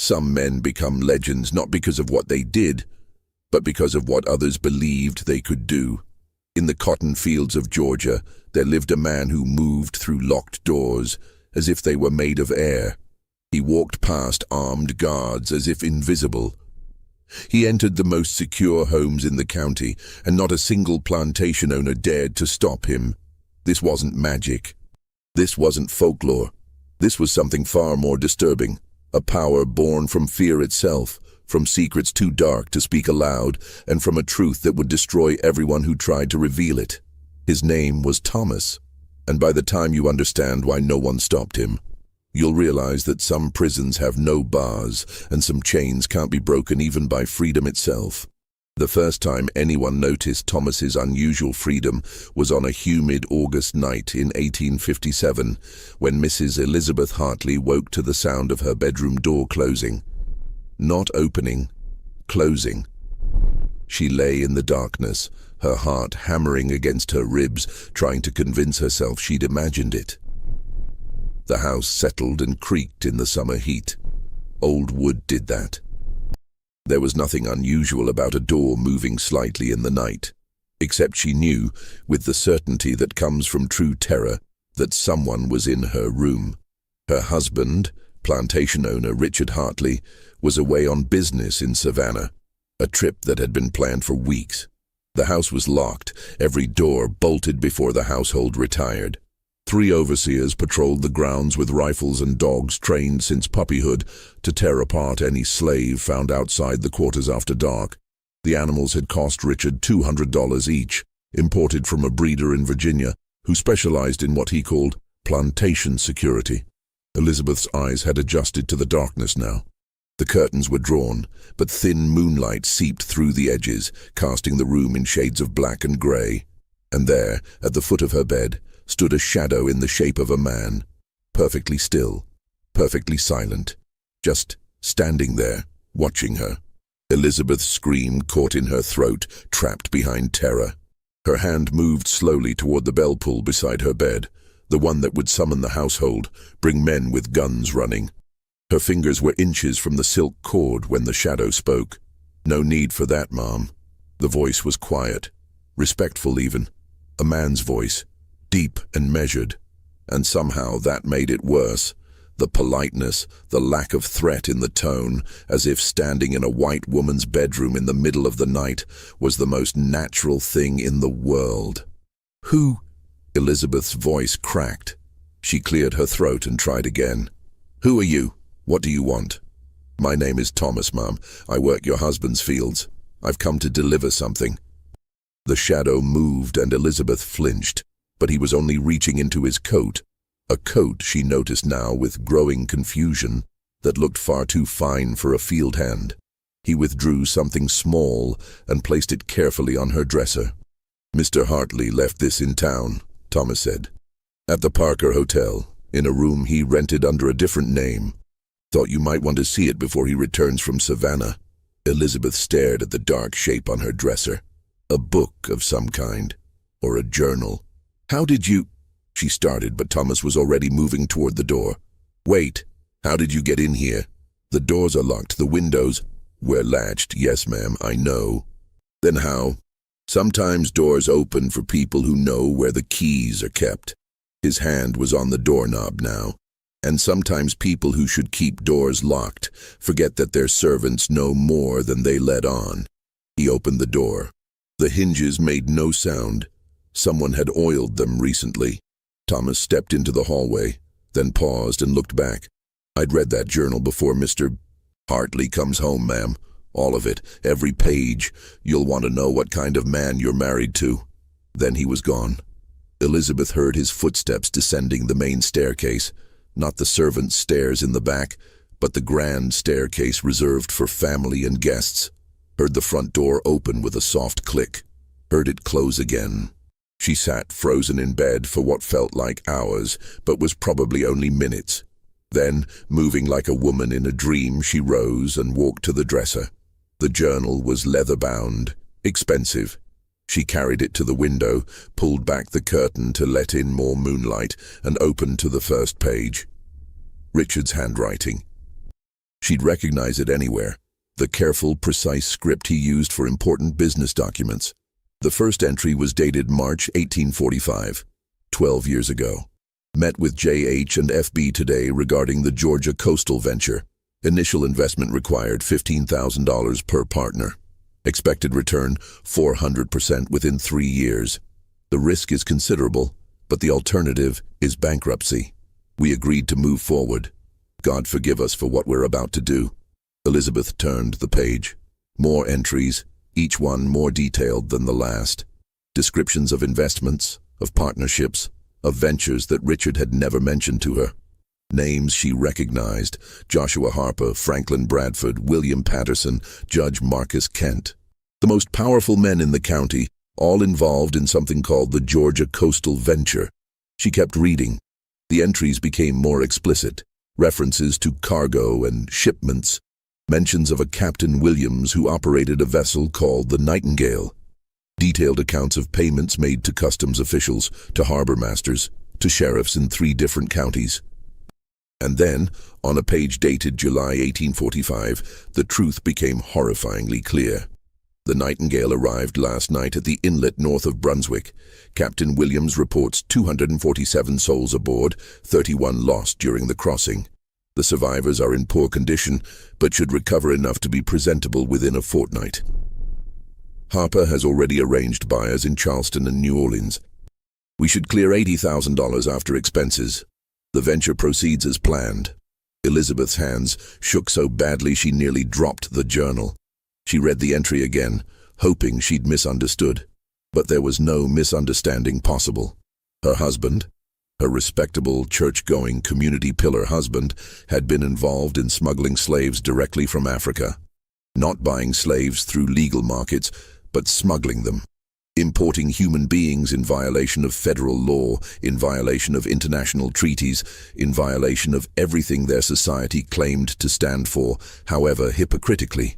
Some men become legends not because of what they did, but because of what others believed they could do. In the cotton fields of Georgia, there lived a man who moved through locked doors as if they were made of air. He walked past armed guards as if invisible. He entered the most secure homes in the county, and not a single plantation owner dared to stop him. This wasn't magic. This wasn't folklore. This was something far more disturbing. A power born from fear itself, from secrets too dark to speak aloud, and from a truth that would destroy everyone who tried to reveal it. His name was Thomas, and by the time you understand why no one stopped him, you'll realize that some prisons have no bars, and some chains can't be broken even by freedom itself. The first time anyone noticed Thomas's unusual freedom was on a humid August night in 1857, when Mrs. Elizabeth Hartley woke to the sound of her bedroom door closing. Not opening, closing. She lay in the darkness, her heart hammering against her ribs, trying to convince herself she'd imagined it. The house settled and creaked in the summer heat. Old wood did that. There was nothing unusual about a door moving slightly in the night, except she knew, with the certainty that comes from true terror, that someone was in her room. Her husband, plantation owner Richard Hartley, was away on business in Savannah, a trip that had been planned for weeks. The house was locked, every door bolted before the household retired. 3 overseers patrolled the grounds with rifles and dogs trained since puppyhood to tear apart any slave found outside the quarters after dark. The animals had cost Richard $200 each, imported from a breeder in Virginia who specialized in what he called plantation security. Elizabeth's eyes had adjusted to the darkness now. The curtains were drawn, but thin moonlight seeped through the edges, casting the room in shades of black and gray. And there, at the foot of her bed, stood a shadow in the shape of a man, perfectly still, perfectly silent, just standing there, watching her. Elizabeth's scream caught in her throat, trapped behind terror. Her hand moved slowly toward the bell pull beside her bed, the one that would summon the household, bring men with guns running. Her fingers were inches from the silk cord when the shadow spoke. "No need for that, Mom." The voice was quiet, respectful even, a man's voice, deep and measured, and somehow that made it worse. The politeness, the lack of threat in the tone, as if standing in a white woman's bedroom in the middle of the night was the most natural thing in the world. "Who?" Elizabeth's voice cracked. She cleared her throat and tried again. "Who are you? What do you want?" "My name is Thomas, Mom. I work your husband's fields. I've come to deliver something." The shadow moved and Elizabeth flinched, but he was only reaching into his coat, a coat she noticed now with growing confusion that looked far too fine for a field hand. He withdrew something small and placed it carefully on her dresser. "Mr. Hartley left this in town," Thomas said. "At the Parker Hotel, in a room he rented under a different name. Thought you might want to see it before he returns from Savannah." Elizabeth stared at the dark shape on her dresser. A book of some kind, or a journal. "How did you—" she started, but Thomas was already moving toward the door. "Wait, how did you get in here? The doors are locked, the windows—" "We're latched, yes ma'am, I know." "Then how?" "Sometimes doors open for people who know where the keys are kept." His hand was on the doorknob now. "And sometimes people who should keep doors locked forget that their servants know more than they let on." He opened the door. The hinges made no sound. Someone had oiled them recently. Thomas stepped into the hallway, then paused and looked back. "I'd read that journal before Mr. Hartley comes home, ma'am. All of it, every page. You'll want to know what kind of man you're married to." Then he was gone. Elizabeth heard his footsteps descending the main staircase, not the servants' stairs in the back, but the grand staircase reserved for family and guests. Heard the front door open with a soft click. Heard it close again. She sat frozen in bed for what felt like hours, but was probably only minutes. Then, moving like a woman in a dream, she rose and walked to the dresser. The journal was leather-bound, expensive. She carried it to the window, pulled back the curtain to let in more moonlight, and opened to the first page. Richard's handwriting. She'd recognize it anywhere. The careful, precise script he used for important business documents. The first entry was dated March 1845, 12 years ago. Met with J.H. and F.B. today regarding the Georgia coastal venture. Initial investment required $15,000 per partner. Expected return 400% within 3 years. The risk is considerable, but the alternative is bankruptcy. We agreed to move forward. God forgive us for what we're about to do. Elizabeth turned the page. More entries, each one more detailed than the last. Descriptions of investments, of partnerships, of ventures that Richard had never mentioned to her. Names she recognized: Joshua Harper, Franklin Bradford, William Patterson, Judge Marcus Kent. The most powerful men in the county, all involved in something called the Georgia Coastal Venture. She kept reading. The entries became more explicit. References to cargo and shipments. Mentions of a Captain Williams who operated a vessel called the Nightingale. Detailed accounts of payments made to customs officials, to harbor masters, to sheriffs in 3 different counties. And then, on a page dated July 1845, the truth became horrifyingly clear. The Nightingale arrived last night at the inlet north of Brunswick. Captain Williams reports 247 souls aboard, 31 lost during the crossing. The survivors are in poor condition, but should recover enough to be presentable within a fortnight. Harper has already arranged buyers in Charleston and New Orleans. We should clear $80,000 after expenses. The venture proceeds as planned. Elizabeth's hands shook so badly she nearly dropped the journal. She read the entry again, hoping she'd misunderstood. But there was no misunderstanding possible. Her husband, her respectable, church-going, community pillar husband, had been involved in smuggling slaves directly from Africa. Not buying slaves through legal markets, but smuggling them. Importing human beings in violation of federal law, in violation of international treaties, in violation of everything their society claimed to stand for, however hypocritically.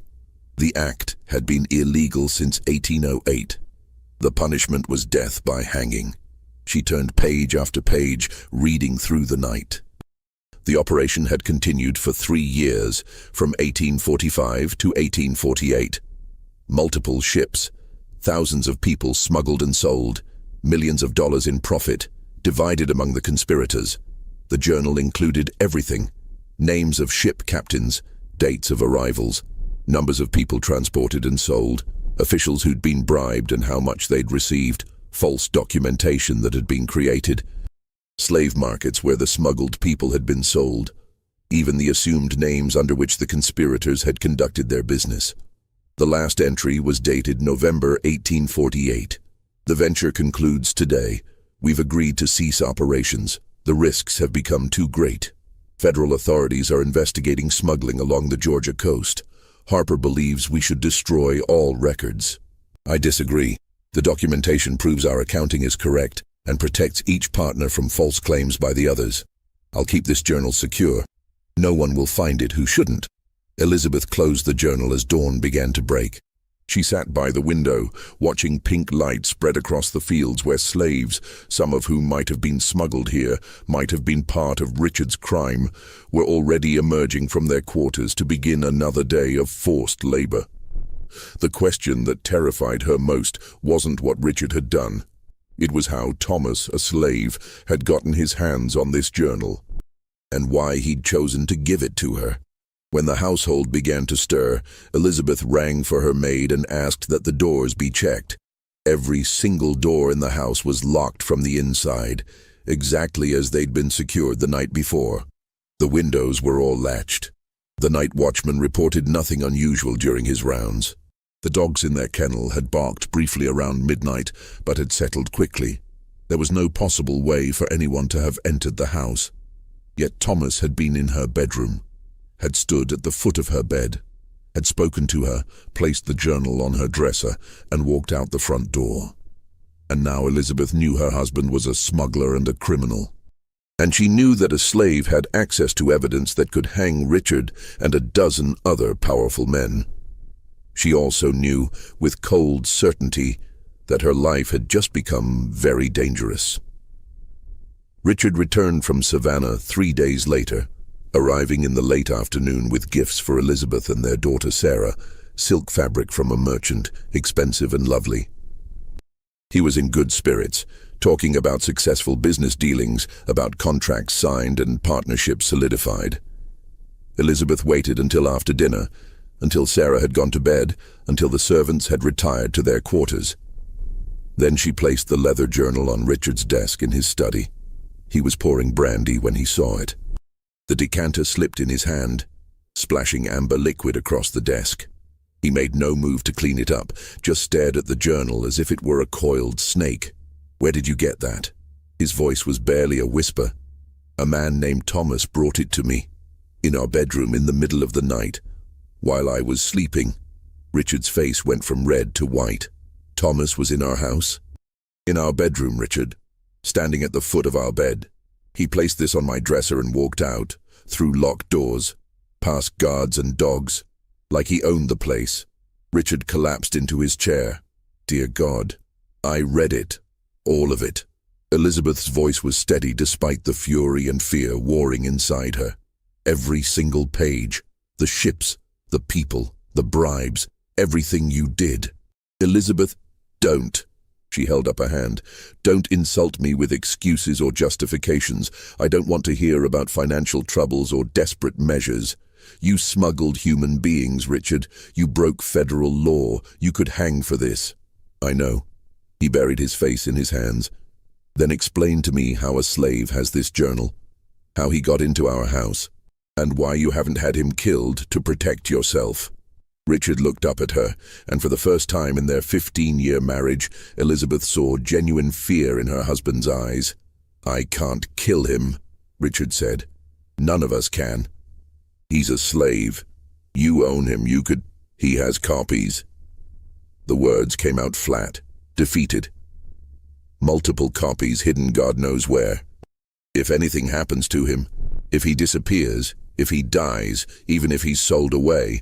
The act had been illegal since 1808. The punishment was death by hanging. She turned page after page, reading through the night. The operation had continued for 3 years, from 1845 to 1848. Multiple ships, thousands of people smuggled and sold, millions of dollars in profit, divided among the conspirators. The journal included everything: names of ship captains, dates of arrivals, numbers of people transported and sold, officials who'd been bribed and how much they'd received, false documentation that had been created, slave markets where the smuggled people had been sold, even the assumed names under which the conspirators had conducted their business. The last entry was dated November 1848. The venture concludes today. We've agreed to cease operations. The risks have become too great. Federal authorities are investigating smuggling along the Georgia coast. Harper believes we should destroy all records. I disagree. The documentation proves our accounting is correct and protects each partner from false claims by the others. I'll keep this journal secure. No one will find it who shouldn't. Elizabeth closed the journal as dawn began to break. She sat by the window, watching pink light spread across the fields where slaves, some of whom might have been smuggled here, might have been part of Richard's crime, were already emerging from their quarters to begin another day of forced labor. The question that terrified her most wasn't what Richard had done. It was how Thomas, a slave, had gotten his hands on this journal, and why he'd chosen to give it to her. When the household began to stir, Elizabeth rang for her maid and asked that the doors be checked. Every single door in the house was locked from the inside, exactly as they'd been secured the night before. The windows were all latched. The night watchman reported nothing unusual during his rounds. The dogs in their kennel had barked briefly around midnight, but had settled quickly. There was no possible way for anyone to have entered the house. Yet Thomas had been in her bedroom, had stood at the foot of her bed, had spoken to her, placed the journal on her dresser, and walked out the front door. And now Elizabeth knew her husband was a smuggler and a criminal. And she knew that a slave had access to evidence that could hang Richard and a dozen other powerful men. She also knew, with cold certainty, that her life had just become very dangerous. Richard returned from Savannah 3 days later, arriving in the late afternoon with gifts for Elizabeth and their daughter Sarah, silk fabric from a merchant, expensive and lovely. He was in good spirits, talking about successful business dealings, about contracts signed and partnerships solidified. Elizabeth waited until after dinner, until Sarah had gone to bed, until the servants had retired to their quarters. Then she placed the leather journal on Richard's desk in his study. He was pouring brandy when he saw it. The decanter slipped in his hand, splashing amber liquid across the desk. He made no move to clean it up, just stared at the journal as if it were a coiled snake. "Where did you get that?" His voice was barely a whisper. "A man named Thomas brought it to me, in our bedroom in the middle of the night, while I was sleeping." Richard's face went from red to white. "Thomas was in our house?" "In our bedroom, Richard, standing at the foot of our bed. He placed this on my dresser and walked out, through locked doors, past guards and dogs, like he owned the place." Richard collapsed into his chair. "Dear God, I read it, all of it." Elizabeth's voice was steady despite the fury and fear warring inside her. "Every single page, the ships, the people, the bribes, everything you did." "Elizabeth, don't." She held up a hand. "Don't insult me with excuses or justifications. I don't want to hear about financial troubles or desperate measures. You smuggled human beings, Richard. You broke federal law. You could hang for this." "I know." He buried his face in his hands. "Then explain to me how a slave has this journal, how he got into our house, and why you haven't had him killed to protect yourself." Richard looked up at her, and for the first time in their 15-year marriage, Elizabeth saw genuine fear in her husband's eyes. "I can't kill him," Richard said. "None of us can. He's a slave. You own him. You could. He has copies." The words came out flat, defeated. "Multiple copies hidden God knows where. If anything happens to him, if he disappears, if he dies, even if he's sold away,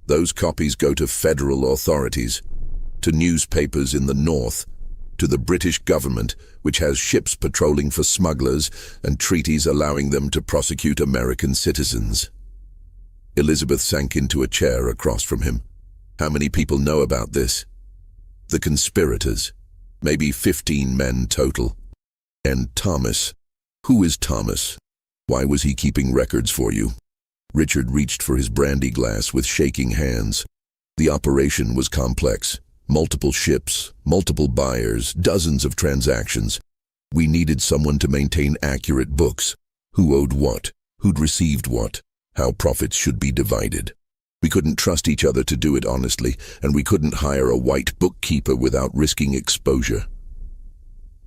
those copies go to federal authorities, to newspapers in the north, to the British government, which has ships patrolling for smugglers and treaties allowing them to prosecute American citizens." Elizabeth sank into a chair across from him. "How many people know about this?" "The conspirators. Maybe 15 men total." "And Thomas? Who is Thomas? Why was he keeping records for you?" Richard reached for his brandy glass with shaking hands. "The operation was complex. Multiple ships, multiple buyers, dozens of transactions. We needed someone to maintain accurate books. Who owed what? Who'd received what? How profits should be divided. We couldn't trust each other to do it honestly, and we couldn't hire a white bookkeeper without risking exposure.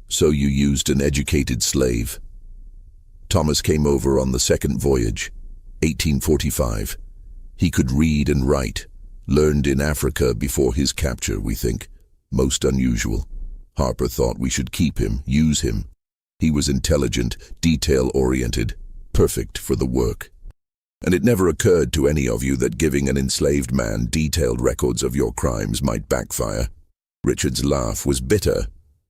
So you used an educated slave." Thomas came over on the second voyage, 1845. He could read and write, learned in Africa before his capture, we think. Most unusual. Harper thought we should keep him, use him. He was intelligent, detail-oriented, perfect for the work. And it never occurred to any of you that giving an enslaved man detailed records of your crimes might backfire. Richard's laugh was bitter.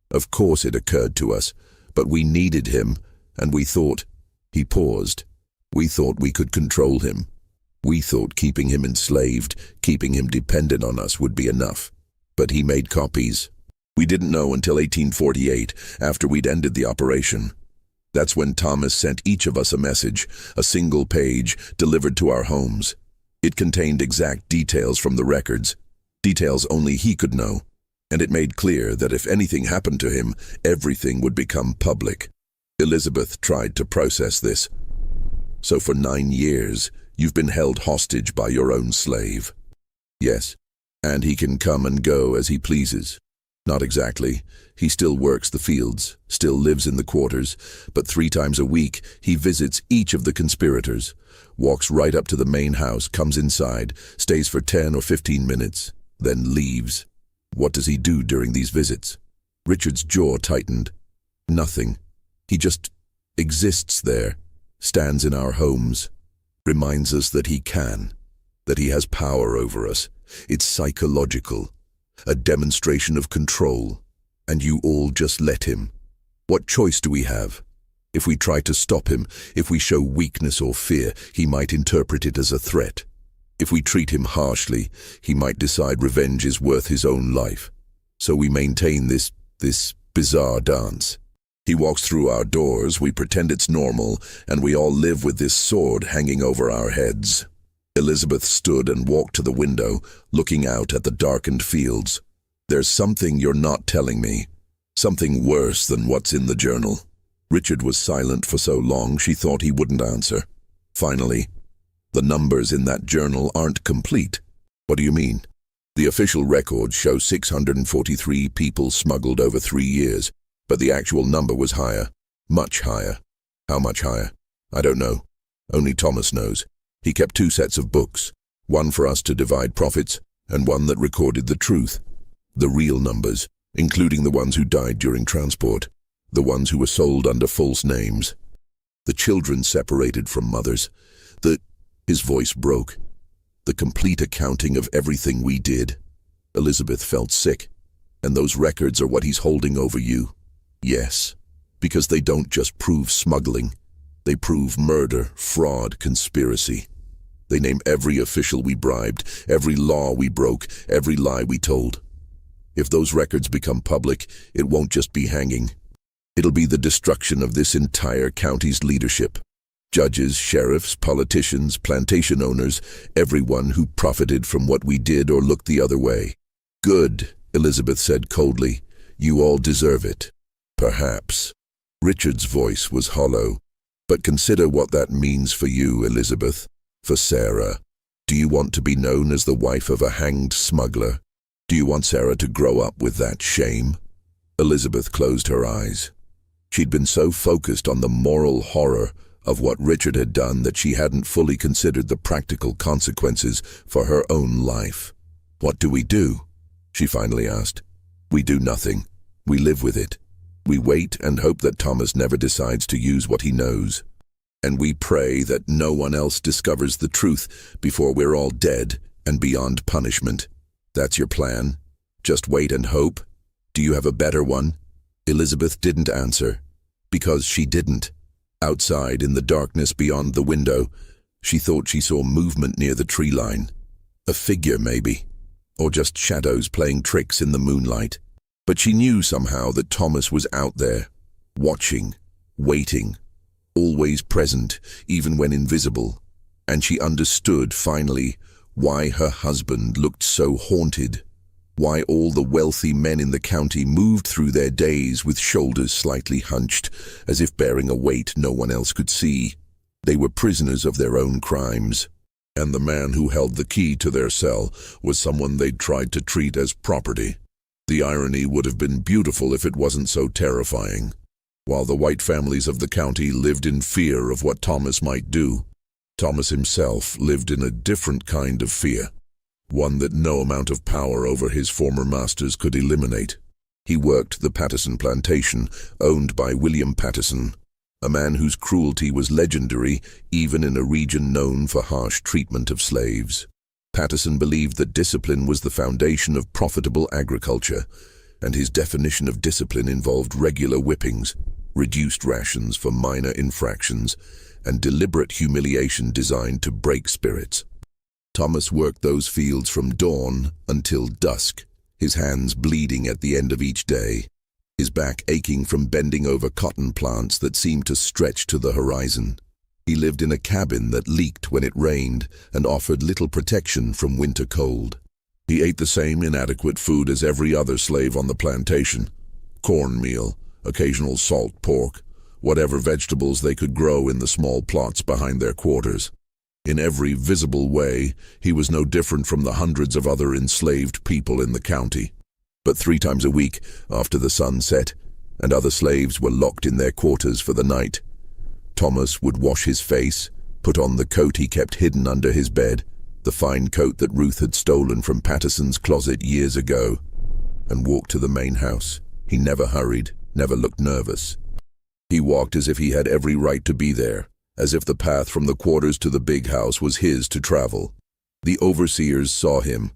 "Of course it occurred to us, but we needed him, and we thought—" He paused. "We thought we could control him. We thought keeping him enslaved, keeping him dependent on us would be enough. But he made copies. We didn't know until 1848, after we'd ended the operation. That's when Thomas sent each of us a message, a single page, delivered to our homes. It contained exact details from the records, details only he could know. And it made clear that if anything happened to him, everything would become public." Elizabeth tried to process this. "So for 9 years, you've been held hostage by your own slave?" "Yes, and he can come and go as he pleases." "Not exactly. He still works the fields, still lives in the quarters, but 3 times a week he visits each of the conspirators, walks right up to the main house, comes inside, stays for 10 or 15 minutes, then leaves." "What does he do during these visits?" Richard's jaw tightened. "Nothing. He just exists there, stands in our homes, reminds us that he can, that he has power over us. It's psychological, a demonstration of control, and you all just let him. What choice do we have? If we try to stop him, if we show weakness or fear, he might interpret it as a threat. If we treat him harshly, he might decide revenge is worth his own life. So we maintain this bizarre dance. He walks through our doors, we pretend it's normal, and we all live with this sword hanging over our heads. Elizabeth stood and walked to the window, looking out at the darkened fields. There's something you're not telling me. Something worse than what's in the journal. Richard was silent for so long she thought he wouldn't answer. Finally, the numbers in that journal aren't complete. What do you mean? The official records show 643 people smuggled over 3 years, but the actual number was higher. Much higher. How much higher? I don't know. Only Thomas knows. He kept 2 sets of books, one for us to divide profits, and one that recorded the truth. The real numbers, including the ones who died during transport, the ones who were sold under false names. The children separated from mothers. His voice broke. The complete accounting of everything we did. Elizabeth felt sick. And those records are what he's holding over you. Yes, because they don't just prove smuggling. They prove murder, fraud, conspiracy. They name every official we bribed, every law we broke, every lie we told. If those records become public, it won't just be hanging. It'll be the destruction of this entire county's leadership. Judges, sheriffs, politicians, plantation owners, everyone who profited from what we did or looked the other way. Good, Elizabeth said coldly. You all deserve it. Perhaps. Richard's voice was hollow. But consider what that means for you, Elizabeth. For Sarah. Do you want to be known as the wife of a hanged smuggler? Do you want Sarah to grow up with that shame? Elizabeth closed her eyes. She'd been so focused on the moral horror of what Richard had done that she hadn't fully considered the practical consequences for her own life. What do we do? She finally asked. We do nothing. We live with it. We wait and hope that Thomas never decides to use what he knows. And we pray that no one else discovers the truth before we're all dead and beyond punishment. That's your plan? Just wait and hope? Do you have a better one? Elizabeth didn't answer. Because she didn't. Outside, in the darkness beyond the window, she thought she saw movement near the tree line. A figure, maybe. Or just shadows playing tricks in the moonlight. But she knew somehow that Thomas was out there, watching, waiting, always present, even when invisible. And she understood, finally, why her husband looked so haunted. Why all the wealthy men in the county moved through their days with shoulders slightly hunched, as if bearing a weight no one else could see. They were prisoners of their own crimes. And the man who held the key to their cell was someone they'd tried to treat as property. The irony would have been beautiful if it wasn't so terrifying. While the white families of the county lived in fear of what Thomas might do, Thomas himself lived in a different kind of fear. One that no amount of power over his former masters could eliminate. He worked the Patterson Plantation, owned by William Patterson, a man whose cruelty was legendary even in a region known for harsh treatment of slaves. Patterson believed that discipline was the foundation of profitable agriculture, and his definition of discipline involved regular whippings, reduced rations for minor infractions, and deliberate humiliation designed to break spirits. Thomas worked those fields from dawn until dusk, his hands bleeding at the end of each day, his back aching from bending over cotton plants that seemed to stretch to the horizon. He lived in a cabin that leaked when it rained and offered little protection from winter cold. He ate the same inadequate food as every other slave on the plantation. Cornmeal, occasional salt pork, whatever vegetables they could grow in the small plots behind their quarters. In every visible way, he was no different from the hundreds of other enslaved people in the county. But 3 times a week, after the sun set, and other slaves were locked in their quarters for the night, Thomas would wash his face, put on the coat he kept hidden under his bed, the fine coat that Ruth had stolen from Patterson's closet years ago, and walk to the main house. He never hurried, never looked nervous. He walked as if he had every right to be there, as if the path from the quarters to the big house was his to travel. The overseers saw him.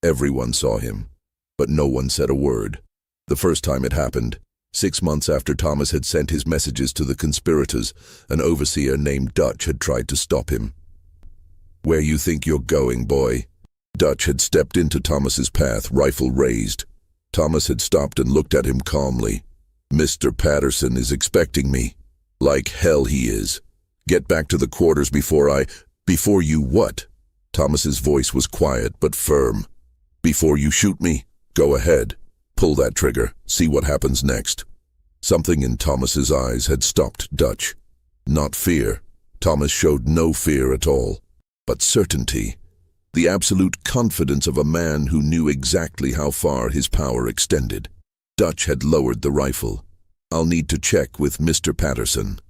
Everyone saw him. But no one said a word. The first time it happened, 6 months after Thomas had sent his messages to the conspirators, an overseer named Dutch had tried to stop him. "Where you think you're going, boy?" Dutch had stepped into Thomas's path, rifle raised. Thomas had stopped and looked at him calmly. "Mr. Patterson is expecting me." "Like hell he is. Get back to the quarters before you what?" Thomas's voice was quiet but firm. "Before you shoot me? Go ahead. Pull that trigger. See what happens next." Something in Thomas's eyes had stopped Dutch. Not fear. Thomas showed no fear at all. But certainty. The absolute confidence of a man who knew exactly how far his power extended. Dutch had lowered the rifle. "I'll need to check with Mr. Patterson."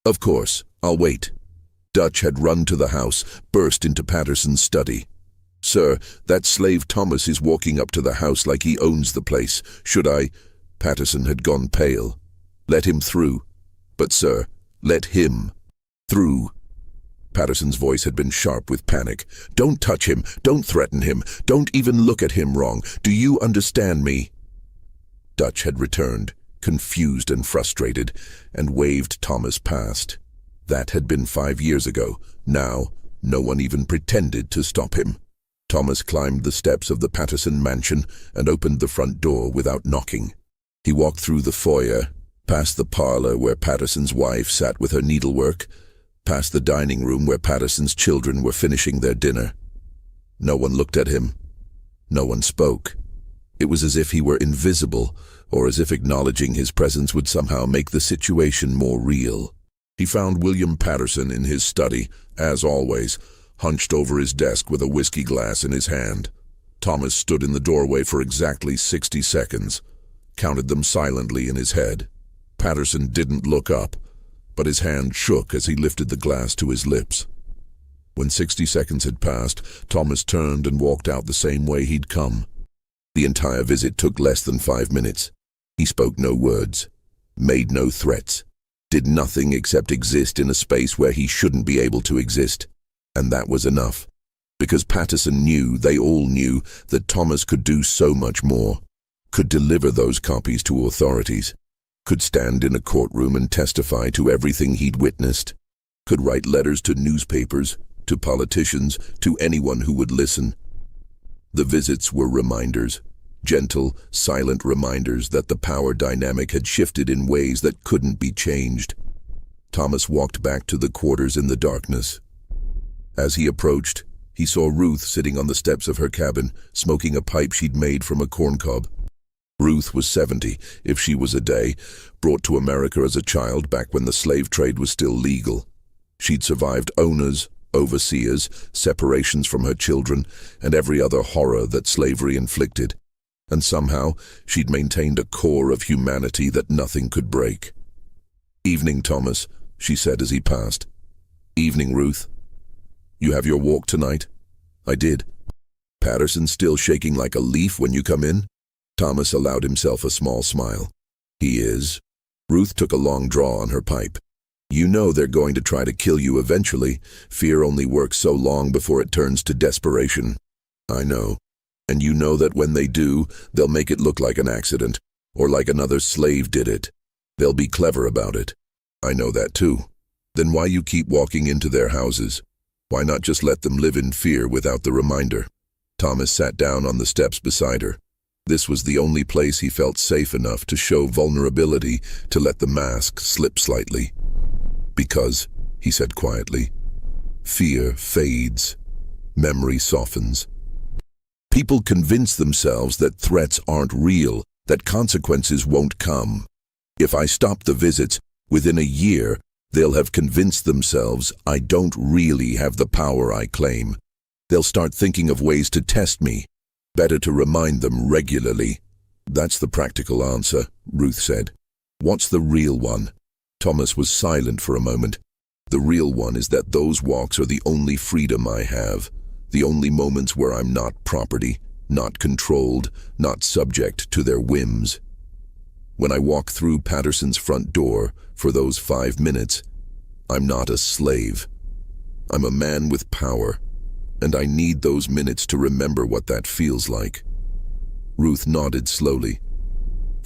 "Of course, I'll wait." Dutch had run to the house, burst into Patterson's study. "Sir, that slave Thomas is walking up to the house like he owns the place. Should I—" Patterson had gone pale. "Let him through." "But sir, let him through." Patterson's voice had been sharp with panic. "Don't touch him. Don't threaten him. Don't even look at him wrong. Do you understand me?" Dutch had returned, confused and frustrated, and waved Thomas past. That had been 5 years ago. Now, no one even pretended to stop him. Thomas climbed the steps of the Patterson mansion and opened the front door without knocking. He walked through the foyer, past the parlor where Patterson's wife sat with her needlework, past the dining room where Patterson's children were finishing their dinner. No one looked at him. No one spoke. It was as if he were invisible, or as if acknowledging his presence would somehow make the situation more real. He found William Patterson in his study, as always, hunched over his desk with a whiskey glass in his hand. Thomas stood in the doorway for exactly 60 seconds, counted them silently in his head. Patterson didn't look up, but his hand shook as he lifted the glass to his lips. When 60 seconds had passed, Thomas turned and walked out the same way he'd come. The entire visit took less than 5 minutes. He spoke no words, made no threats, did nothing except exist in a space where he shouldn't be able to exist. And that was enough. Because Patterson knew, they all knew, that Thomas could do so much more. Could deliver those copies to authorities. Could stand in a courtroom and testify to everything he'd witnessed. Could write letters to newspapers, to politicians, to anyone who would listen. The visits were reminders. Gentle, silent reminders that the power dynamic had shifted in ways that couldn't be changed. Thomas walked back to the quarters in the darkness. As he approached, he saw Ruth sitting on the steps of her cabin, smoking a pipe she'd made from a corncob. Ruth was 70, if she was a day, brought to America as a child back when the slave trade was still legal. She'd survived owners, overseers, separations from her children, and every other horror that slavery inflicted. And somehow, she'd maintained a core of humanity that nothing could break. "Evening, Thomas," she said as he passed. "Evening, Ruth. You have your walk tonight?" "I did." "Patterson still shaking like a leaf when you come in?" Thomas allowed himself a small smile. "He is." Ruth took a long draw on her pipe. "You know they're going to try to kill you eventually. Fear only works so long before it turns to desperation." "I know. And you know that when they do, they'll make it look like an accident, or like another slave did it. They'll be clever about it." "I know that too." "Then why you keep walking into their houses? Why not just let them live in fear without the reminder?" Thomas sat down on the steps beside her. This was the only place he felt safe enough to show vulnerability, to let the mask slip slightly. "Because," he said quietly, "fear fades. Memory softens. People convince themselves that threats aren't real, that consequences won't come. If I stop the visits, within a year, they'll have convinced themselves I don't really have the power I claim. They'll start thinking of ways to test me. Better to remind them regularly." "That's the practical answer," Ruth said. "What's the real one?" Thomas was silent for a moment. "The real one is that those walks are the only freedom I have, the only moments where I'm not property, not controlled, not subject to their whims. When I walk through Patterson's front door for those 5 minutes, I'm not a slave. I'm a man with power. And I need those minutes to remember what that feels like." Ruth nodded slowly.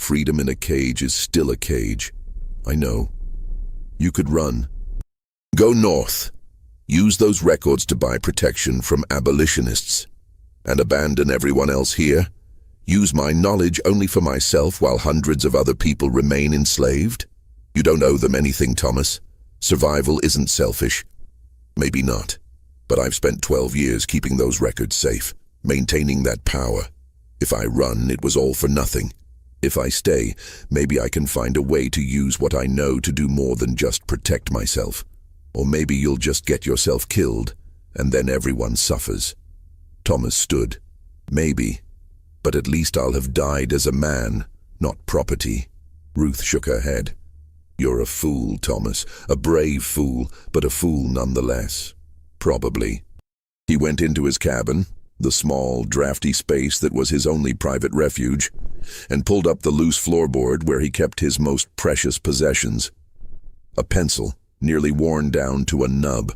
Freedom in a cage is still a cage. I know. You could run. Go north. Use those records to buy protection from abolitionists. And abandon everyone else here. Use my knowledge only for myself while hundreds of other people remain enslaved. You don't owe them anything, Thomas. Survival isn't selfish. Maybe not. But I've spent 12 years keeping those records safe, maintaining that power. If I run, it was all for nothing. If I stay, maybe I can find a way to use what I know to do more than just protect myself. Or maybe you'll just get yourself killed, and then everyone suffers. Thomas stood. Maybe. But at least I'll have died as a man, not property. Ruth shook her head. You're a fool, Thomas. A brave fool, but a fool nonetheless. Probably. He went into his cabin, the small, drafty space that was his only private refuge, and pulled up the loose floorboard where he kept his most precious possessions. A pencil, nearly worn down to a nub.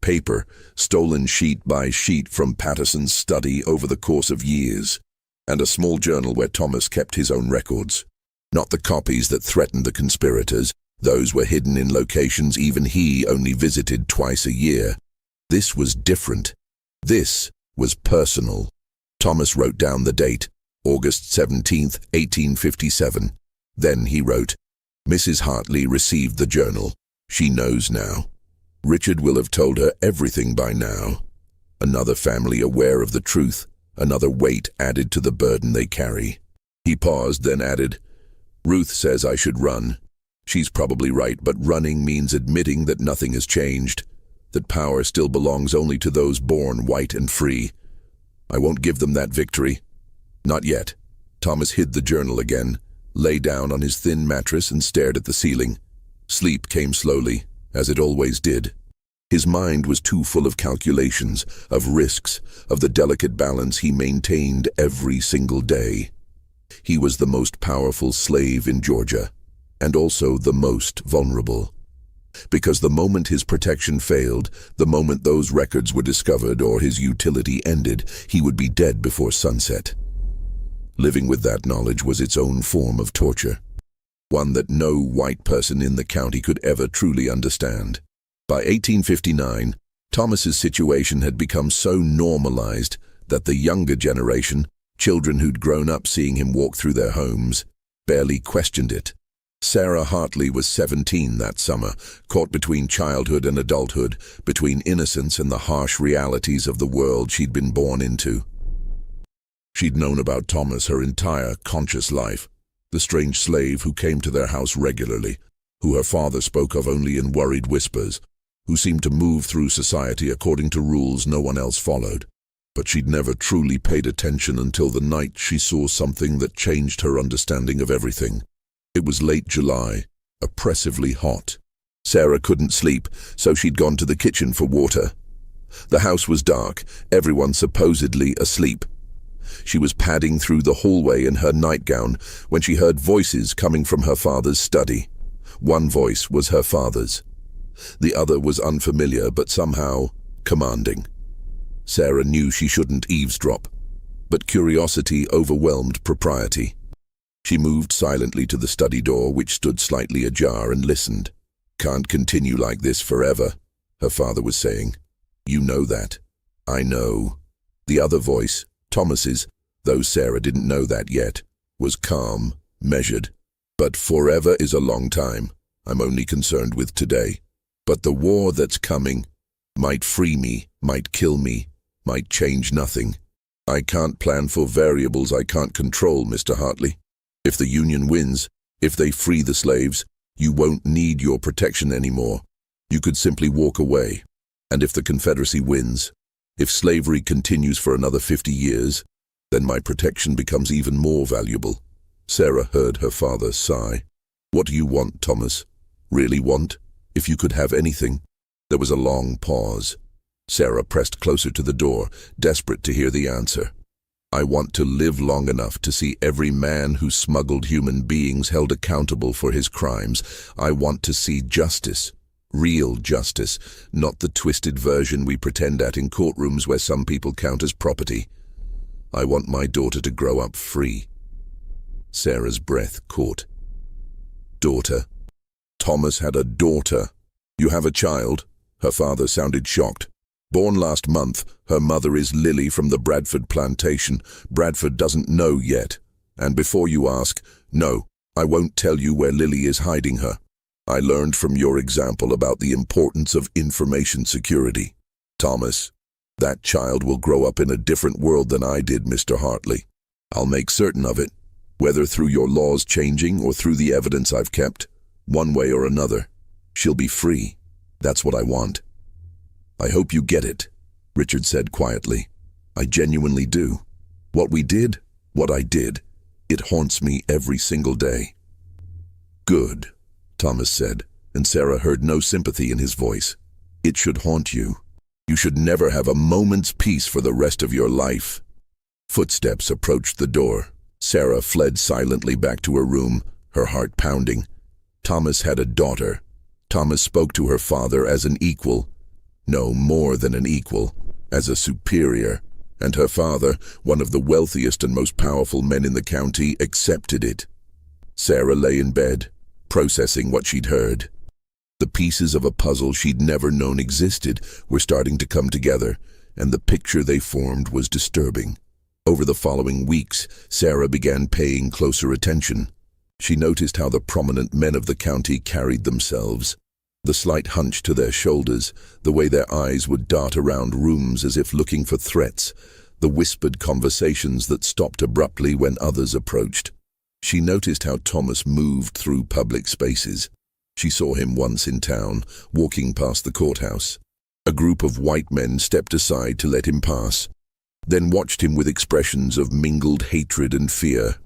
Paper, stolen sheet by sheet from Patterson's study over the course of years. And a small journal where Thomas kept his own records. Not the copies that threatened the conspirators. Those were hidden in locations even he only visited twice a year. This was different. This was personal. Thomas wrote down the date, August 17th, 1857. Then he wrote, Mrs. Hartley received the journal. She knows now. Richard will have told her everything by now. Another family aware of the truth. Another weight added to the burden they carry. He paused, then added, Ruth says I should run. She's probably right, but running means admitting that nothing has changed, that power still belongs only to those born white and free. I won't give them that victory. Not yet. Thomas hid the journal again, lay down on his thin mattress and stared at the ceiling. Sleep came slowly, as it always did. His mind was too full of calculations, of risks, of the delicate balance he maintained every single day. He was the most powerful slave in Georgia, and also the most vulnerable. Because the moment his protection failed, the moment those records were discovered or his utility ended, he would be dead before sunset. Living with that knowledge was its own form of torture, one that no white person in the county could ever truly understand. By 1859, Thomas's situation had become so normalized that the younger generation, children who'd grown up seeing him walk through their homes, barely questioned it. Sarah Hartley was 17 that summer, caught between childhood and adulthood, between innocence and the harsh realities of the world she'd been born into. She'd known about Thomas her entire conscious life, the strange slave who came to their house regularly, who her father spoke of only in worried whispers, who seemed to move through society according to rules no one else followed. But she'd never truly paid attention until the night she saw something that changed her understanding of everything. It was late July, oppressively hot. Sarah couldn't sleep, so she'd gone to the kitchen for water. The house was dark, everyone supposedly asleep. She was padding through the hallway in her nightgown when she heard voices coming from her father's study. One voice was her father's. The other was unfamiliar, but somehow commanding. Sarah knew she shouldn't eavesdrop, but curiosity overwhelmed propriety. She moved silently to the study door, which stood slightly ajar, and listened. Can't continue like this forever, her father was saying. You know that. I know. The other voice, Thomas's, though Sarah didn't know that yet, was calm, measured. But forever is a long time. I'm only concerned with today. But the war that's coming might free me, might kill me, might change nothing. I can't plan for variables I can't control, Mr. Hartley. If the Union wins, if they free the slaves, you won't need your protection anymore. You could simply walk away. And if the Confederacy wins, if slavery continues for another 50 years, then my protection becomes even more valuable. Sarah heard her father sigh. What do you want, Thomas? Really want? If you could have anything. There was a long pause. Sarah pressed closer to the door, desperate to hear the answer. I want to live long enough to see every man who smuggled human beings held accountable for his crimes. I want to see justice, real justice, not the twisted version we pretend at in courtrooms where some people count as property. I want my daughter to grow up free. Sarah's breath caught. Daughter. Thomas had a daughter. You have a child? Her father sounded shocked. Born last month, her mother is Lily from the Bradford Plantation. Bradford doesn't know yet. And before you ask, no, I won't tell you where Lily is hiding her. I learned from your example about the importance of information security. Thomas, that child will grow up in a different world than I did, Mr. Hartley. I'll make certain of it, whether through your laws changing or through the evidence I've kept. One way or another, she'll be free. That's what I want. I hope you get it, Richard said quietly. I genuinely do. What we did, what I did, it haunts me every single day. Good, Thomas said, and Sarah heard no sympathy in his voice. It should haunt you. You should never have a moment's peace for the rest of your life. Footsteps approached the door. Sarah fled silently back to her room, her heart pounding. Thomas had a daughter. Thomas spoke to her father as an equal. No, more than an equal, as a superior. And her father, one of the wealthiest and most powerful men in the county, accepted it. Sarah lay in bed, processing what she'd heard. The pieces of a puzzle she'd never known existed were starting to come together, and the picture they formed was disturbing. Over the following weeks, Sarah began paying closer attention. She noticed how the prominent men of the county carried themselves. The slight hunch to their shoulders, the way their eyes would dart around rooms as if looking for threats, the whispered conversations that stopped abruptly when others approached. She noticed how Thomas moved through public spaces. She saw him once in town, walking past the courthouse. A group of white men stepped aside to let him pass, then watched him with expressions of mingled hatred and fear.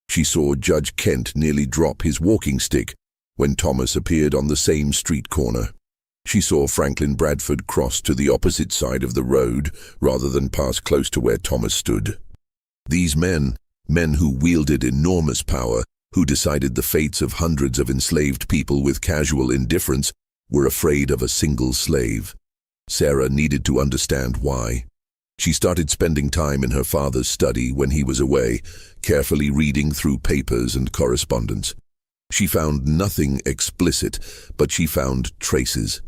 She saw Judge Kent nearly drop his walking stick when Thomas appeared on the same street corner. She saw Franklin Bradford cross to the opposite side of the road rather than pass close to where Thomas stood. These men who wielded enormous power, who decided the fates of hundreds of enslaved people with casual indifference, were afraid of a single slave. Sarah needed to understand why. She started spending time in her father's study when he was away, carefully reading through papers and correspondence. She found nothing explicit, but she found traces.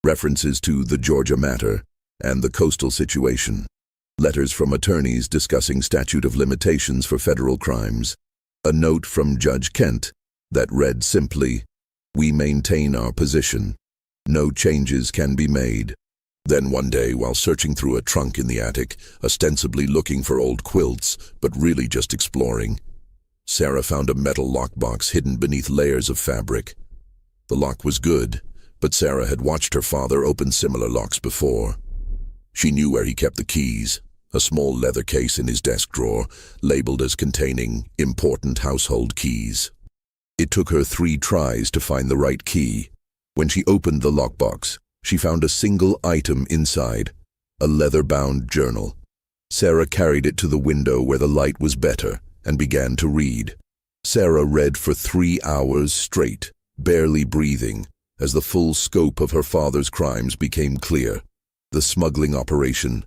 References to the Georgia matter and the coastal situation. Letters from attorneys discussing statute of limitations for federal crimes. A note from Judge Kent that read simply, "We maintain our position. No changes can be made." Then one day, while searching through a trunk in the attic, ostensibly looking for old quilts, but really just exploring, Sarah found a metal lockbox hidden beneath layers of fabric. The lock was good, but Sarah had watched her father open similar locks before. She knew where he kept the keys, a small leather case in his desk drawer, labeled as containing important household keys. It took her 3 tries to find the right key. When she opened the lockbox, she found a single item inside, a leather-bound journal. Sarah carried it to the window where the light was better and began to read. Sarah read for 3 hours straight, barely breathing, as the full scope of her father's crimes became clear. The smuggling operation,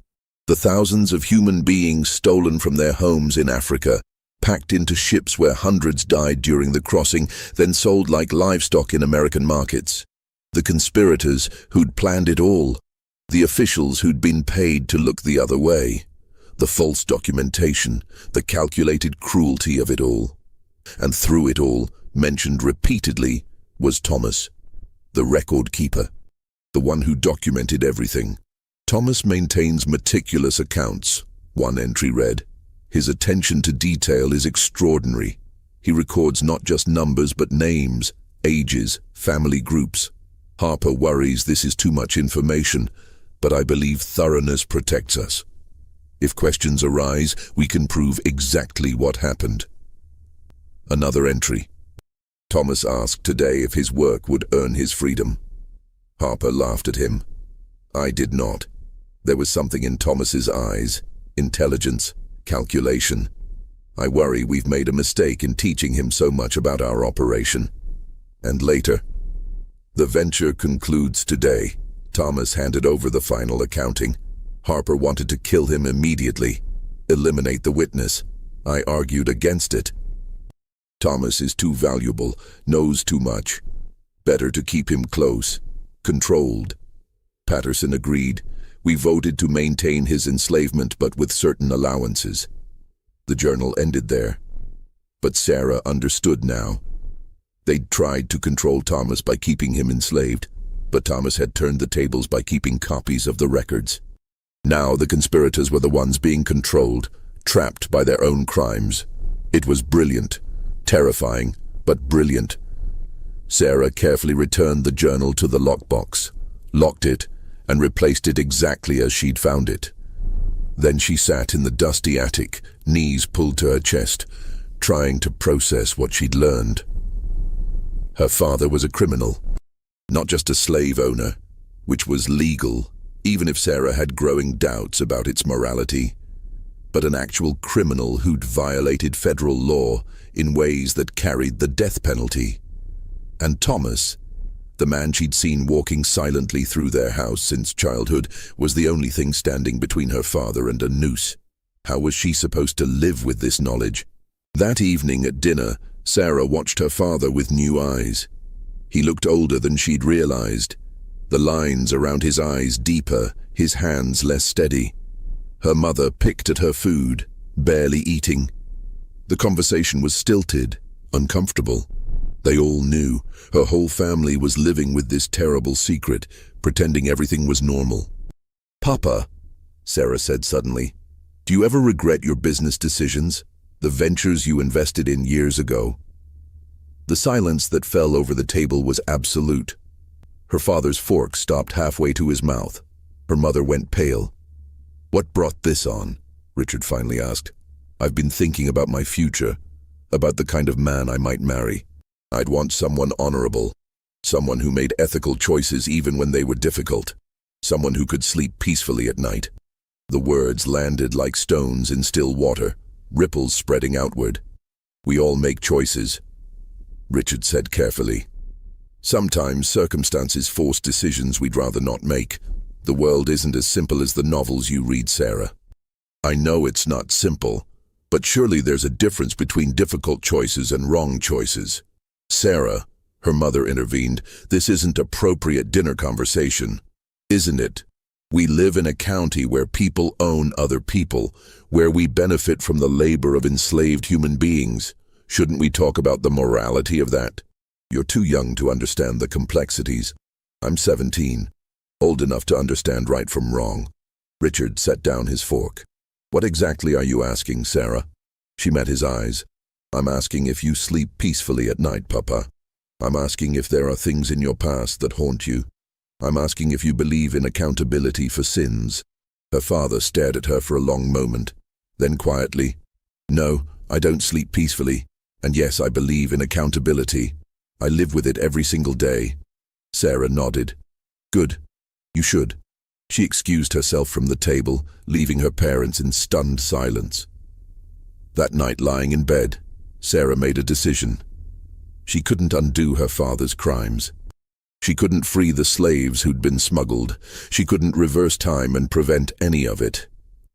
the thousands of human beings stolen from their homes in Africa, packed into ships where hundreds died during the crossing, then sold like livestock in American markets. The conspirators who'd planned it all, the officials who'd been paid to look the other way. The false documentation, the calculated cruelty of it all. And through it all, mentioned repeatedly, was Thomas, the record keeper, the one who documented everything. Thomas maintains meticulous accounts, one entry read. His attention to detail is extraordinary. He records not just numbers but names, ages, family groups. Harper worries this is too much information, but I believe thoroughness protects us. If questions arise, we can prove exactly what happened. Another entry. Thomas asked today if his work would earn his freedom. Harper laughed at him. I did not. There was something in Thomas's eyes, intelligence, calculation. I worry we've made a mistake in teaching him so much about our operation. And later, the venture concludes today. Thomas handed over the final accounting. Harper wanted to kill him immediately, eliminate the witness. I argued against it. Thomas is too valuable, knows too much. Better to keep him close, controlled. Patterson agreed. We voted to maintain his enslavement, but with certain allowances. The journal ended there. But Sarah understood now. They'd tried to control Thomas by keeping him enslaved, but Thomas had turned the tables by keeping copies of the records. Now the conspirators were the ones being controlled, trapped by their own crimes. It was brilliant, terrifying, but brilliant. Sarah carefully returned the journal to the lockbox, locked it, and replaced it exactly as she'd found it. Then she sat in the dusty attic, knees pulled to her chest, trying to process what she'd learned. Her father was a criminal, not just a slave owner, which was legal, even if Sarah had growing doubts about its morality, but an actual criminal who'd violated federal law in ways that carried the death penalty. And Thomas, the man she'd seen walking silently through their house since childhood, was the only thing standing between her father and a noose. How was she supposed to live with this knowledge? That evening at dinner, Sarah watched her father with new eyes. He looked older than she'd realized. The lines around his eyes deeper, his hands less steady. Her mother picked at her food, barely eating. The conversation was stilted, uncomfortable. They all knew. Her whole family was living with this terrible secret, pretending everything was normal. "Papa," Sarah said suddenly, "do you ever regret your business decisions? The ventures you invested in years ago?" The silence that fell over the table was absolute. Her father's fork stopped halfway to his mouth. Her mother went pale. "What brought this on?" Richard finally asked. "I've been thinking about my future, about the kind of man I might marry. I'd want someone honorable, someone who made ethical choices even when they were difficult, someone who could sleep peacefully at night." The words landed like stones in still water, ripples spreading outward. "We all make choices," Richard said carefully. "Sometimes circumstances force decisions we'd rather not make. The world isn't as simple as the novels you read, Sarah." "I know it's not simple, but surely there's a difference between difficult choices and wrong choices." "Sarah," her mother intervened, "this isn't appropriate dinner conversation, isn't it? We live in a county where people own other people, where we benefit from the labor of enslaved human beings. Shouldn't we talk about the morality of that?" "You're too young to understand the complexities." "I'm 17, old enough to understand right from wrong." Richard set down his fork. "What exactly are you asking, Sarah?" She met his eyes. "I'm asking if you sleep peacefully at night, Papa. I'm asking if there are things in your past that haunt you. I'm asking if you believe in accountability for sins." Her father stared at her for a long moment. Then quietly, "No, I don't sleep peacefully. And yes, I believe in accountability. I live with it every single day." Sarah nodded. "Good. You should." She excused herself from the table, leaving her parents in stunned silence. That night, lying in bed, Sarah made a decision. She couldn't undo her father's crimes. She couldn't free the slaves who'd been smuggled. She couldn't reverse time and prevent any of it.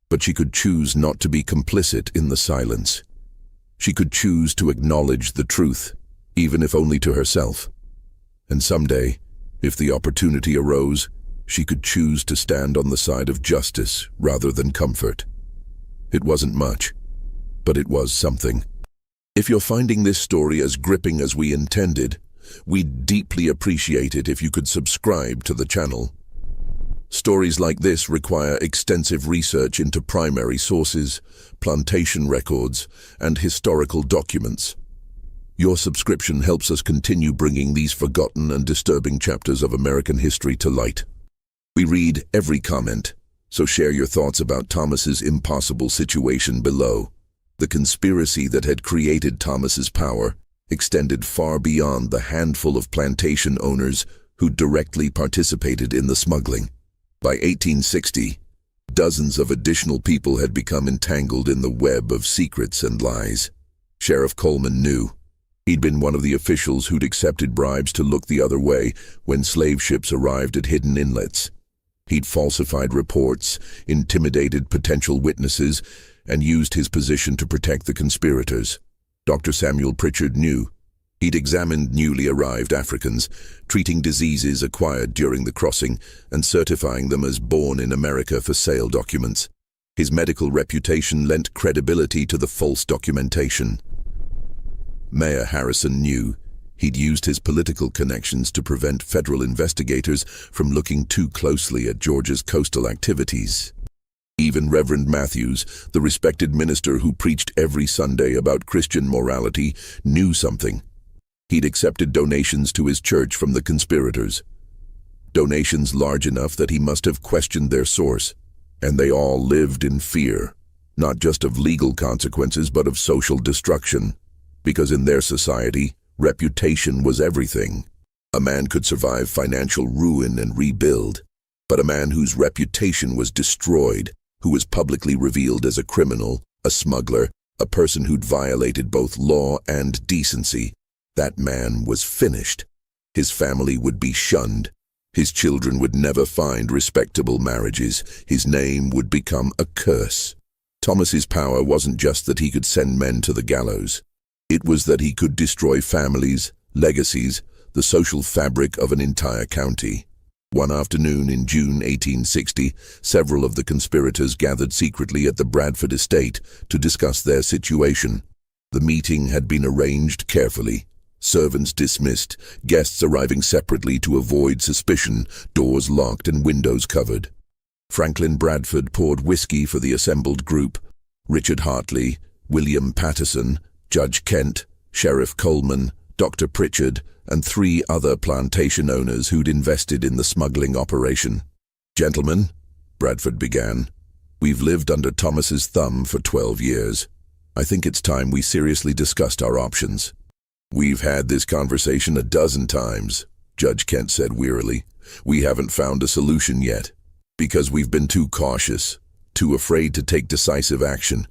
But she could choose not to be complicit in the silence. She could choose to acknowledge the truth, even if only to herself. And someday, if the opportunity arose, she could choose to stand on the side of justice rather than comfort. It wasn't much, but it was something. If you're finding this story as gripping as we intended, we'd deeply appreciate it if you could subscribe to the channel. Stories like this require extensive research into primary sources, plantation records, and historical documents. Your subscription helps us continue bringing these forgotten and disturbing chapters of American history to light. We read every comment, so share your thoughts about Thomas's impossible situation below. The conspiracy that had created Thomas's power extended far beyond the handful of plantation owners who directly participated in the smuggling. By 1860, dozens of additional people had become entangled in the web of secrets and lies. Sheriff Coleman knew. He'd been one of the officials who'd accepted bribes to look the other way when slave ships arrived at hidden inlets. He'd falsified reports, intimidated potential witnesses, and used his position to protect the conspirators. Dr. Samuel Pritchard knew. He'd examined newly arrived Africans, treating diseases acquired during the crossing and certifying them as born in America for sale documents. His medical reputation lent credibility to the false documentation. Mayor Harrison knew. He'd used his political connections to prevent federal investigators from looking too closely at Georgia's coastal activities. Even Reverend Matthews, the respected minister who preached every Sunday about Christian morality, knew something. He'd accepted donations to his church from the conspirators. Donations large enough that he must have questioned their source. And they all lived in fear, not just of legal consequences but of social destruction. Because in their society, reputation was everything. A man could survive financial ruin and rebuild, but a man whose reputation was destroyed, who was publicly revealed as a criminal, a smuggler, a person who'd violated both law and decency, that man was finished. His family would be shunned. His children would never find respectable marriages. His name would become a curse. Thomas's power wasn't just that he could send men to the gallows. It was that he could destroy families, legacies, the social fabric of an entire county. One afternoon in June 1860, several of the conspirators gathered secretly at the Bradford estate to discuss their situation. The meeting had been arranged carefully. Servants dismissed, guests arriving separately to avoid suspicion, doors locked and windows covered. Franklin Bradford poured whiskey for the assembled group. Richard Hartley, William Patterson, Judge Kent, Sheriff Coleman, Dr. Pritchard, and 3 other plantation owners who'd invested in the smuggling operation. "Gentlemen," Bradford began, "we've lived under Thomas's thumb for 12 years. I think it's time we seriously discussed our options." "We've had this conversation a dozen times," Judge Kent said wearily. "We haven't found a solution yet, because we've been too cautious, too afraid to take decisive action."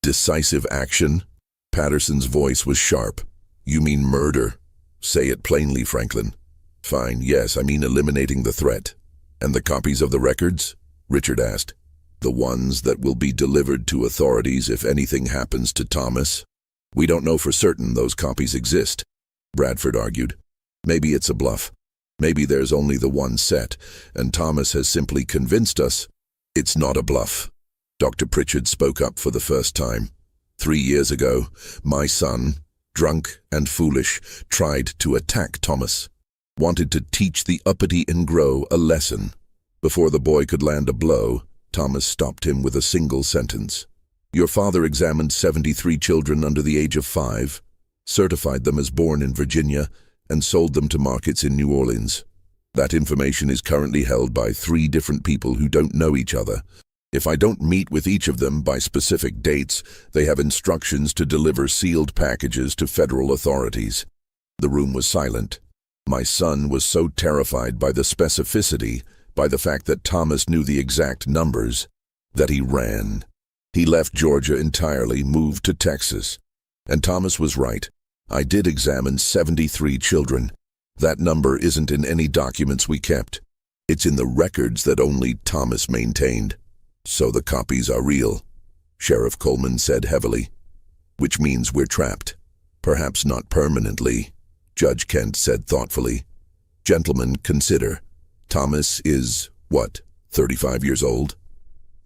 "Decisive action?" Patterson's voice was sharp. "You mean murder? Say it plainly, Franklin." "Fine, yes, I mean eliminating the threat." "And the copies of the records?" Richard asked. "The ones that will be delivered to authorities if anything happens to Thomas?" "We don't know for certain those copies exist," Bradford argued. "Maybe it's a bluff. Maybe there's only the one set, and Thomas has simply convinced us." "It's not a bluff." Dr. Pritchard spoke up for the first time. 3 years ago, my son, drunk and foolish, tried to attack Thomas, wanted to teach the uppity and grow a lesson. Before the boy could land a blow, Thomas stopped him with a single sentence. "Your father examined 73 children under the age of 5, certified them as born in Virginia, and sold them to markets in New Orleans. That information is currently held by 3 different people who don't know each other. If I don't meet with each of them by specific dates, they have instructions to deliver sealed packages to federal authorities." The room was silent. My son was so terrified by the specificity, by the fact that Thomas knew the exact numbers, that he ran. He left Georgia entirely, moved to Texas. And Thomas was right. I did examine 73 children. That number isn't in any documents we kept. It's in the records that only Thomas maintained. "So the copies are real," Sheriff Coleman said heavily. "Which means we're trapped. Perhaps not permanently," Judge Kent said thoughtfully. "Gentlemen, consider. Thomas is, what, 35 years old?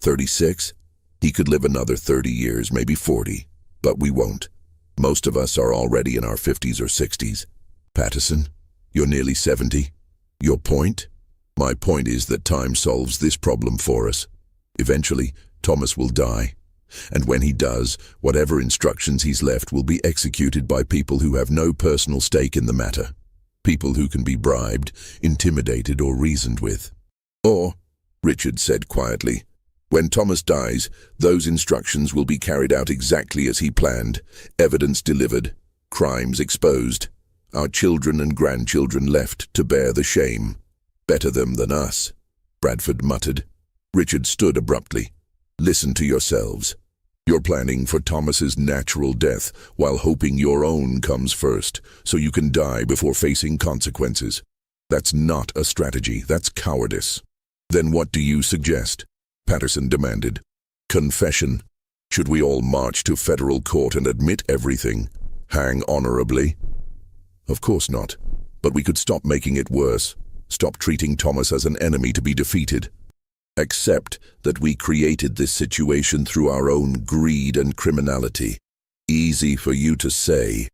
36? He could live another 30 years, maybe 40. But we won't. Most of us are already in our 50s or 60s. Patterson, you're nearly 70. Your point?" "My point is that time solves this problem for us. Eventually, Thomas will die. And when he does, whatever instructions he's left will be executed by people who have no personal stake in the matter. People who can be bribed, intimidated, or reasoned with. Or," Richard said quietly, "when Thomas dies, those instructions will be carried out exactly as he planned. Evidence delivered, crimes exposed. Our children and grandchildren left to bear the shame. Better them than us," Bradford muttered. Richard stood abruptly. "Listen to yourselves. You're planning for Thomas's natural death while hoping your own comes first, so you can die before facing consequences. That's not a strategy, that's cowardice." "Then what do you suggest?" Patterson demanded. "Confession. Should we all march to federal court and admit everything? Hang honorably? Of course not. But we could stop making it worse. Stop treating Thomas as an enemy to be defeated. Accept that we created this situation through our own greed and criminality. Easy for you to say.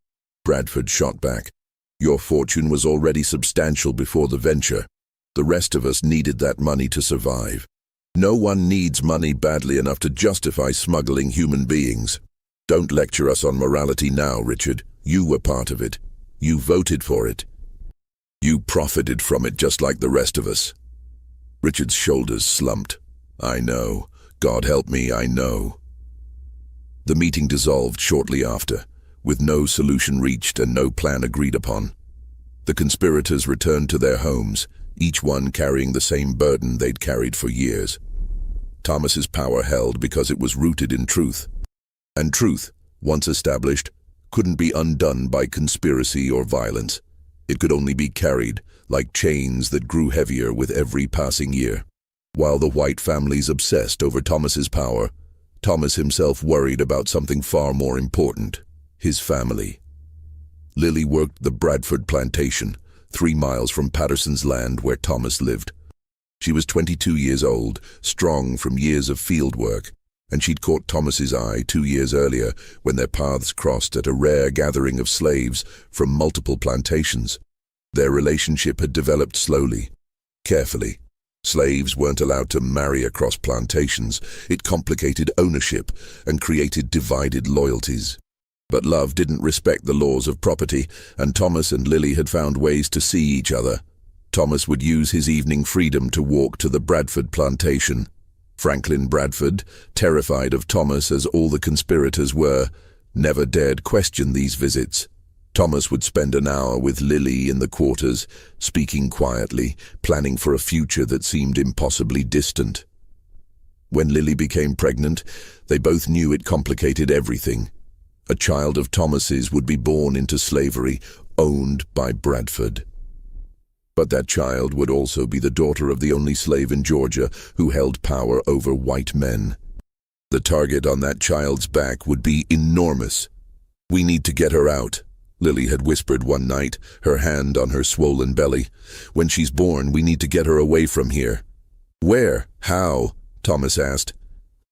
Bradford shot back. Your fortune was already substantial before the venture. The rest of us needed that money to survive. No one needs money badly enough to justify smuggling human beings. Don't lecture us on morality now, Richard. You were part of it. You voted for it. You profited from it just like the rest of us. Richard's shoulders slumped. I know. God help me, I know. The meeting dissolved shortly after, with no solution reached and no plan agreed upon. The conspirators returned to their homes, each one carrying the same burden they'd carried for years. Thomas's power held because it was rooted in truth. And truth, once established, couldn't be undone by conspiracy or violence. It could only be carried, like chains that grew heavier with every passing year. While the White families obsessed over Thomas's power, Thomas himself worried about something far more important: his family. Lily worked the Bradford Plantation, 3 miles from Patterson's land where Thomas lived. She was 22 years old, strong from years of field work, and she'd caught Thomas's eye 2 years earlier when their paths crossed at a rare gathering of slaves from multiple plantations. Their relationship had developed slowly, carefully. Slaves weren't allowed to marry across plantations. It complicated ownership and created divided loyalties. But love didn't respect the laws of property, and Thomas and Lily had found ways to see each other. Thomas would use his evening freedom to walk to the Bradford plantation. Franklin Bradford, terrified of Thomas as all the conspirators were, never dared question these visits. Thomas would spend an hour with Lily in the quarters, speaking quietly, planning for a future that seemed impossibly distant. When Lily became pregnant, they both knew it complicated everything. A child of Thomas's would be born into slavery, owned by Bradford. But that child would also be the daughter of the only slave in Georgia who held power over white men. The target on that child's back would be enormous. "We need to get her out," Lily had whispered one night, her hand on her swollen belly. "When she's born, we need to get her away from here." "Where? How?" Thomas asked.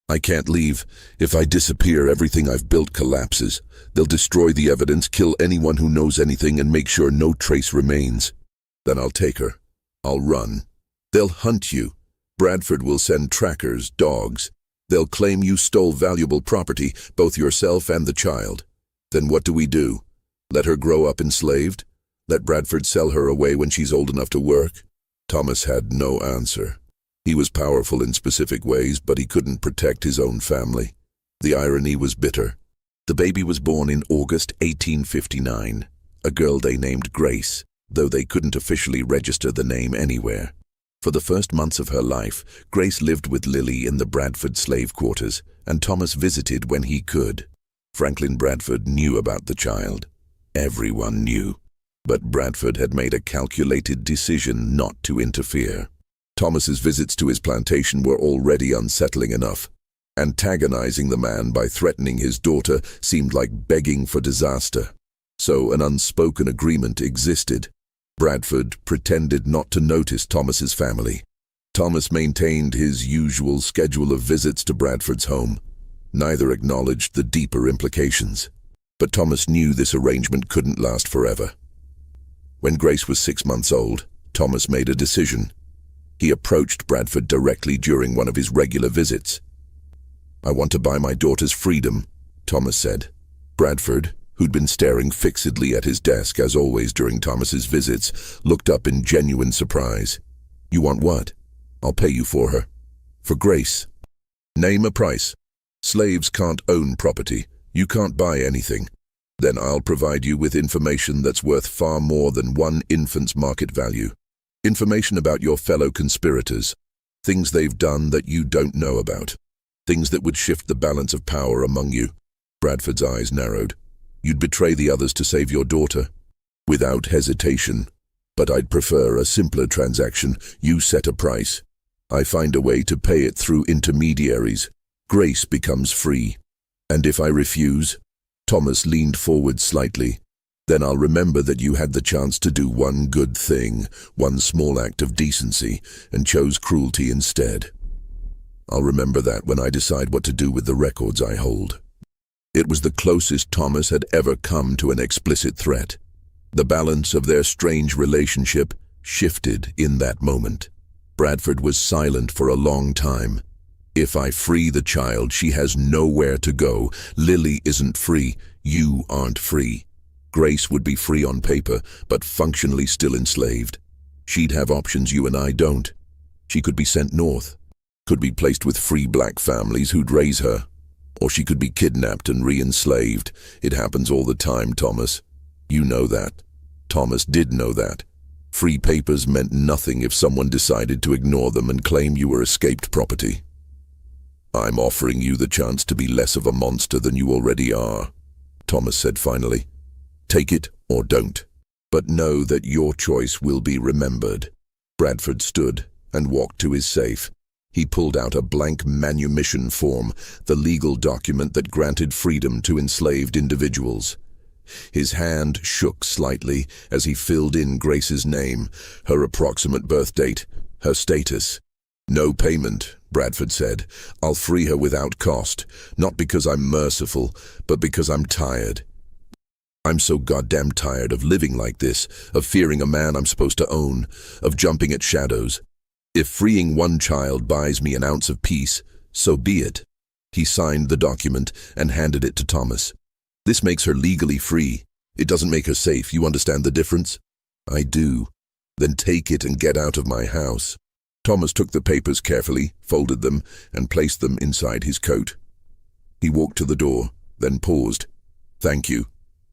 "I can't leave. If I disappear, everything I've built collapses. They'll destroy the evidence, kill anyone who knows anything, and make sure no trace remains. Then I'll take her. I'll run. They'll hunt you. Bradford will send trackers, dogs. They'll claim you stole valuable property, both yourself and the child. Then what do? Let her grow up enslaved? Let Bradford sell her away when she's old enough to work?" Thomas had no answer. He was powerful in specific ways, but he couldn't protect his own family. The irony was bitter. The baby was born in August 1859, a girl they named Grace, though they couldn't officially register the name anywhere. For the first months of her life, Grace lived with Lily in the Bradford slave quarters, and Thomas visited when he could. Franklin Bradford knew about the child. Everyone knew. But Bradford had made a calculated decision not to interfere. Thomas's visits to his plantation were already unsettling enough. Antagonizing the man by threatening his daughter seemed like begging for disaster. So an unspoken agreement existed. Bradford pretended not to notice Thomas's family. Thomas maintained his usual schedule of visits to Bradford's home. Neither acknowledged the deeper implications. But Thomas knew this arrangement couldn't last forever. When Grace was 6 months old, Thomas made a decision. He approached Bradford directly during one of his regular visits. "I want to buy my daughter's freedom," Thomas said. Bradford, who'd been staring fixedly at his desk as always during Thomas's visits, looked up in genuine surprise. "You want what?" "I'll pay you for her." "For Grace?" "Name a price." "Slaves can't own property. You can't buy anything." "Then I'll provide you with information that's worth far more than one infant's market value. Information about your fellow conspirators. Things they've done that you don't know about. Things that would shift the balance of power among you." Bradford's eyes narrowed. "You'd betray the others to save your daughter?" "Without hesitation. But I'd prefer a simpler transaction. You set a price. I find a way to pay it through intermediaries. Grace becomes free. And if I refuse?" Thomas leaned forward slightly. Then I'll remember that you had the chance to do one good thing, one small act of decency, and chose cruelty instead. I'll remember that when I decide what to do with the records I hold. It was the closest Thomas had ever come to an explicit threat. The balance of their strange relationship shifted in that moment. Bradford was silent for a long time. If I free the child, she has nowhere to go. Lily isn't free. You aren't free. Grace would be free on paper, but functionally still enslaved. She'd have options you and I don't. She could be sent north, could be placed with free black families who'd raise her, or she could be kidnapped and re-enslaved. It happens all the time, Thomas. You know that. Thomas did know that. Free papers meant nothing if someone decided to ignore them and claim you were escaped property. I'm offering you the chance to be less of a monster than you already are, Thomas said finally. Take it or don't, but know that your choice will be remembered. Bradford stood and walked to his safe. He pulled out a blank manumission form, the legal document that granted freedom to enslaved individuals. His hand shook slightly as he filled in Grace's name, her approximate birth date, her status. No payment, Bradford said. I'll free her without cost, not because I'm merciful, but because I'm tired. I'm so goddamn tired of living like this, of fearing a man I'm supposed to own, of jumping at shadows. If freeing one child buys me an ounce of peace, so be it. He signed the document and handed it to Thomas. This makes her legally free. It doesn't make her safe. You understand the difference? I do. Then take it and get out of my house. Thomas took the papers carefully, folded them, and placed them inside his coat. He walked to the door, then paused. Thank you,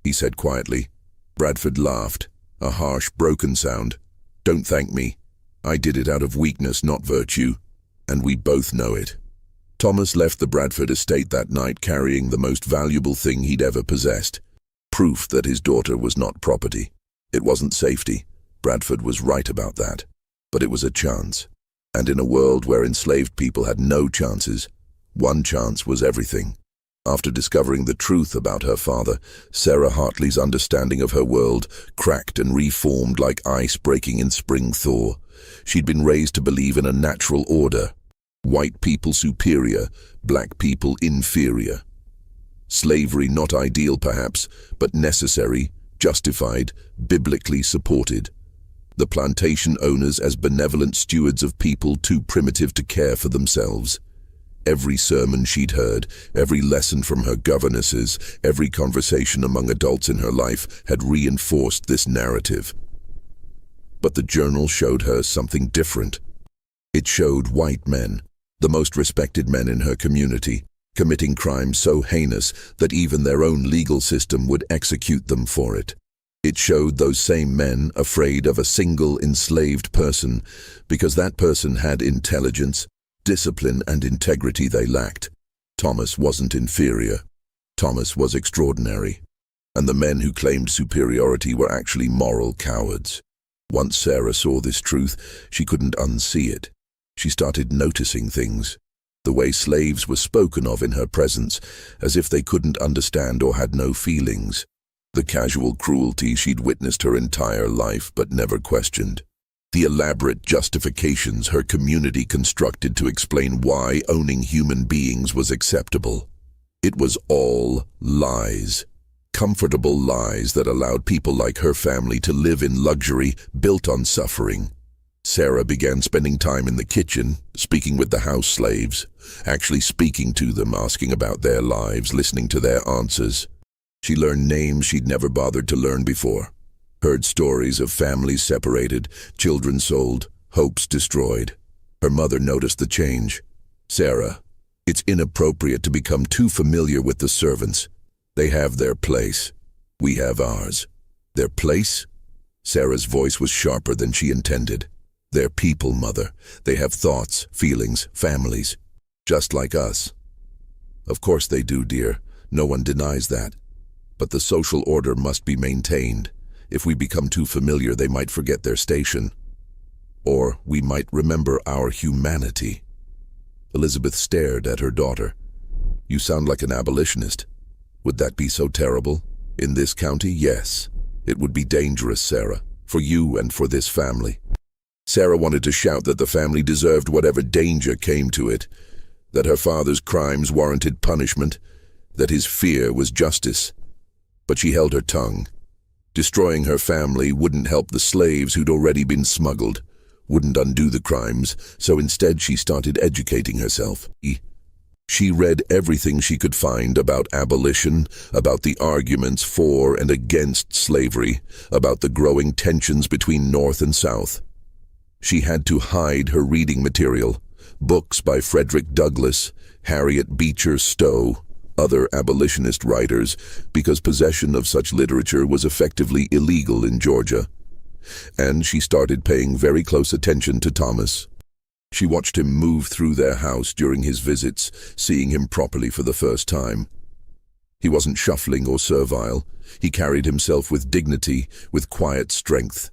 he said quietly. Bradford laughed, a harsh, broken sound. Don't thank me. I did it out of weakness, not virtue, and we both know it. Thomas left the Bradford estate that night carrying the most valuable thing he'd ever possessed. Proof that his daughter was not property. It wasn't safety. Bradford was right about that. But it was a chance. And in a world where enslaved people had no chances, one chance was everything. After discovering the truth about her father, Sarah Hartley's understanding of her world cracked and reformed like ice breaking in spring thaw. She'd been raised to believe in a natural order. White people superior, black people inferior. Slavery not ideal perhaps, but necessary, justified, biblically supported. The plantation owners as benevolent stewards of people too primitive to care for themselves. Every sermon she'd heard, every lesson from her governesses, every conversation among adults in her life had reinforced this narrative. But the journal showed her something different. It showed white men, the most respected men in her community, committing crimes so heinous that even their own legal system would execute them for it. It showed those same men afraid of a single enslaved person because that person had intelligence, discipline, and integrity they lacked. Thomas wasn't inferior. Thomas was extraordinary. And the men who claimed superiority were actually moral cowards. Once Sarah saw this truth, she couldn't unsee it. She started noticing things. The way slaves were spoken of in her presence, as if they couldn't understand or had no feelings. The casual cruelty she'd witnessed her entire life but never questioned. The elaborate justifications her community constructed to explain why owning human beings was acceptable. It was all lies. Comfortable lies that allowed people like her family to live in luxury built on suffering. Sarah began spending time in the kitchen, speaking with the house slaves, actually speaking to them, asking about their lives, listening to their answers. She learned names she'd never bothered to learn before, heard stories of families separated, children sold, hopes destroyed. Her mother noticed the change. Sarah, it's inappropriate to become too familiar with the servants. They have their place. We have ours. Their place? Sarah's voice was sharper than she intended. They're people, Mother. They have thoughts, feelings, families. Just like us. Of course they do, dear. No one denies that. But the social order must be maintained. If we become too familiar, they might forget their station. Or we might remember our humanity. Elizabeth stared at her daughter. You sound like an abolitionist. Would that be so terrible? In this county, yes. It would be dangerous, Sarah, for you and for this family. Sarah wanted to shout that the family deserved whatever danger came to it, that her father's crimes warranted punishment, that his fear was justice. But she held her tongue. Destroying her family wouldn't help the slaves who'd already been smuggled, wouldn't undo the crimes, so instead she started educating herself. She read everything she could find about abolition, about the arguments for and against slavery, about the growing tensions between North and South. She had to hide her reading material, books by Frederick Douglass, Harriet Beecher Stowe, other abolitionist writers, because possession of such literature was effectively illegal in Georgia. And she started paying very close attention to Thomas. She watched him move through their house during his visits, seeing him properly for the first time. He wasn't shuffling or servile. He carried himself with dignity, with quiet strength.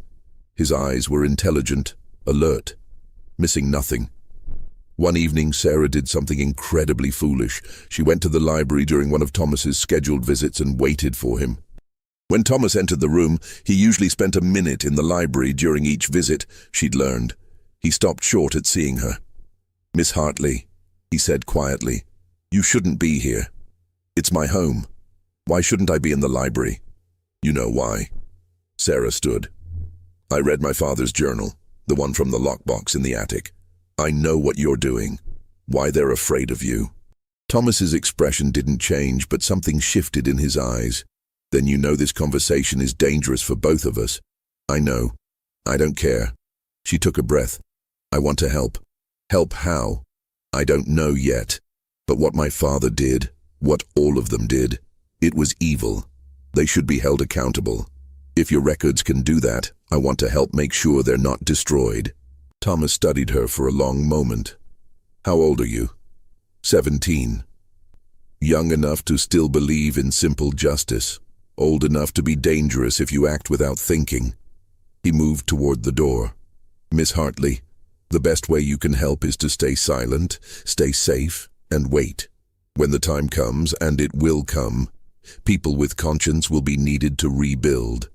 His eyes were intelligent, alert, missing nothing. One evening, Sarah did something incredibly foolish. She went to the library during one of Thomas's scheduled visits and waited for him. When Thomas entered the room, he usually spent a minute in the library during each visit, she'd learned. He stopped short at seeing her. "Miss Hartley," he said quietly, "you shouldn't be here. It's my home. Why shouldn't I be in the library?" "You know why." Sarah stood. "I read my father's journal, the one from the lockbox in the attic. I know what you're doing, why they're afraid of you." Thomas's expression didn't change, but something shifted in his eyes. "Then you know this conversation is dangerous for both of us." "I know. I don't care." She took a breath. "I want to help." "Help how?" "I don't know yet. But what my father did, what all of them did, it was evil. They should be held accountable. If your records can do that, I want to help make sure they're not destroyed." Thomas studied her for a long moment. "How old are you?" 17. "Young enough to still believe in simple justice. Old enough to be dangerous if you act without thinking." He moved toward the door. "Miss Hartley, the best way you can help is to stay silent, stay safe, and wait. When the time comes, and it will come, people with conscience will be needed to rebuild.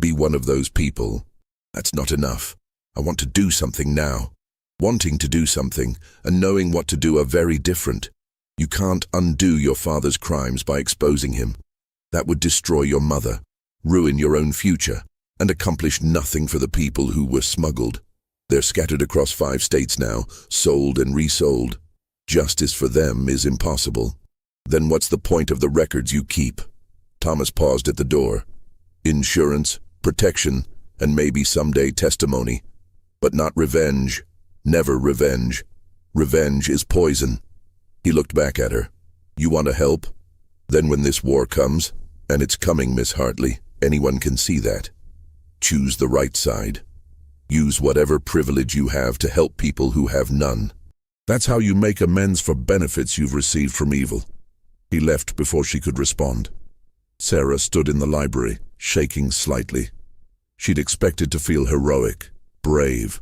Be one of those people." "That's not enough. I want to do something now." Wanting to do something and knowing what to do are very different. You can't undo your father's crimes by exposing him. That would destroy your mother, ruin your own future, and accomplish nothing for the people who were smuggled. They're scattered across 5 states now, sold and resold. Justice for them is impossible. Then what's the point of the records you keep?" Thomas paused at the door. "Insurance, protection, and maybe someday testimony. But not revenge. Never revenge. Revenge is poison." He looked back at her. "You want to help? Then when this war comes, and it's coming, Miss Hartley, anyone can see that. Choose the right side. Use whatever privilege you have to help people who have none. That's how you make amends for benefits you've received from evil." He left before she could respond. Sarah stood in the library, shaking slightly. She'd expected to feel heroic, brave.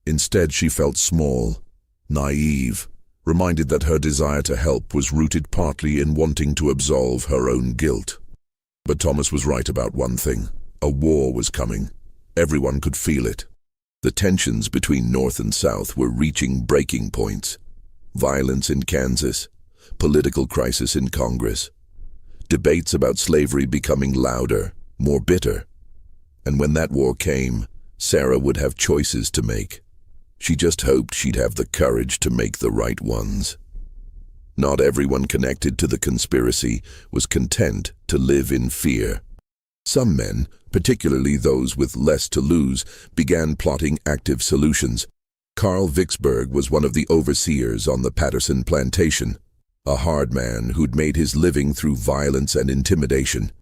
Instead, she felt small, naive, reminded that her desire to help was rooted partly in wanting to absolve her own guilt. But Thomas was right about one thing. A war was coming. Everyone could feel it. The tensions between North and South were reaching breaking points. Violence in Kansas, political crisis in Congress, debates about slavery becoming louder, more bitter. And when that war came, Sarah would have choices to make. She just hoped she'd have the courage to make the right ones. Not everyone connected to the conspiracy was content to live in fear. Some men, particularly those with less to lose, began plotting active solutions. Carl Vicksburg was one of the overseers on the Patterson Plantation, a hard man who'd made his living through violence and intimidation.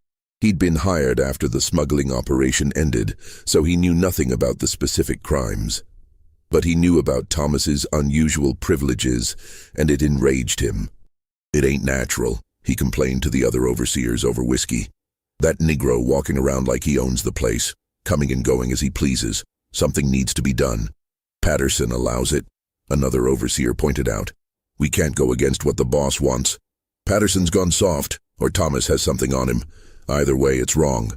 He'd been hired after the smuggling operation ended, so he knew nothing about the specific crimes. But he knew about Thomas's unusual privileges, and it enraged him. "It ain't natural," he complained to the other overseers over whiskey. "That Negro walking around like he owns the place, coming and going as he pleases. Something needs to be done." "Patterson allows it," another overseer pointed out. "We can't go against what the boss wants. Patterson's gone soft. or Thomas has something on him. Either way, it's wrong.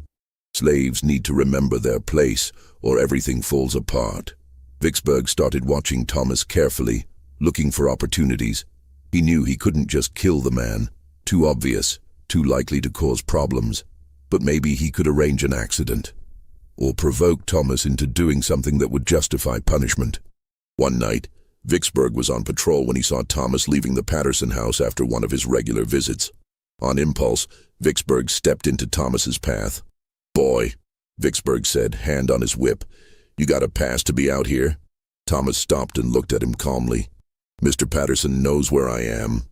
Slaves need to remember their place, or everything falls apart. Vicksburg started watching Thomas carefully, looking for opportunities. He knew he couldn't just kill the man. Too obvious, too likely to cause problems. But maybe he could arrange an accident, or provoke Thomas into doing something that would justify punishment. One night, Vicksburg was on patrol when he saw Thomas leaving the Patterson house after one of his regular visits. On impulse, Vicksburg stepped into Thomas's path. "Boy," Vicksburg said, hand on his whip, "you got a pass to be out here?" Thomas stopped and looked at him calmly. "Mr. Patterson knows where I am."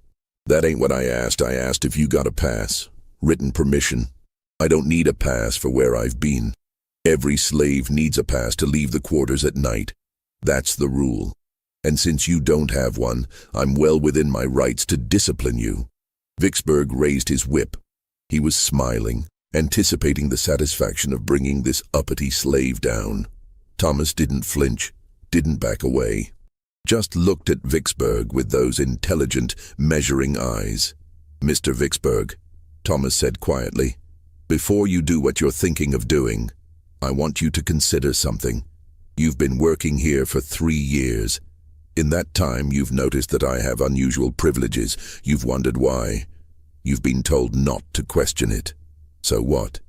"That ain't what I asked. I asked if you got a pass. Written permission. I don't need a pass for where I've been. Every slave needs a pass to leave the quarters at night. That's the rule. And since you don't have one, I'm well within my rights to discipline you." Vicksburg raised his whip. He was smiling, anticipating the satisfaction of bringing this uppity slave down. Thomas didn't flinch, didn't back away. Just looked at Vicksburg with those intelligent, measuring eyes. "Mr. Vicksburg," Thomas said quietly, "before you do what you're thinking of doing, I want you to consider something. You've been working here for 3 years. In that time, you've noticed that I have unusual privileges. You've wondered why. You've been told not to question it. So what?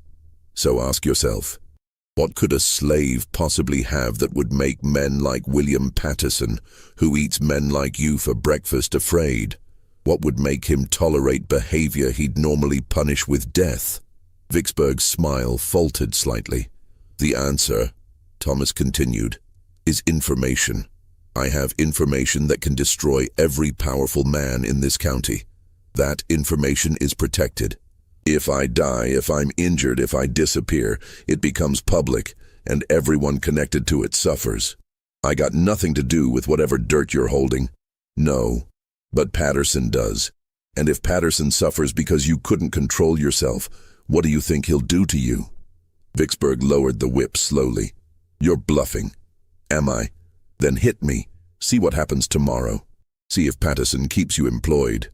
So ask yourself, what could a slave possibly have that would make men like William Patterson, who eats men like you for breakfast, afraid? What would make him tolerate behavior he'd normally punish with death?" Vicksburg's smile faltered slightly. "The answer," Thomas continued, "is information. I have information that can destroy every powerful man in this county. That information is protected. If I die, if I'm injured, if I disappear, it becomes public, and everyone connected to it suffers. I got nothing to do with whatever dirt you're holding. No, but Patterson does. And if Patterson suffers because you couldn't control yourself, what do you think he'll do to you?" Vicksburg lowered the whip slowly. "You're bluffing." "Am I? Then hit me. See what happens tomorrow. See if Patterson keeps you employed.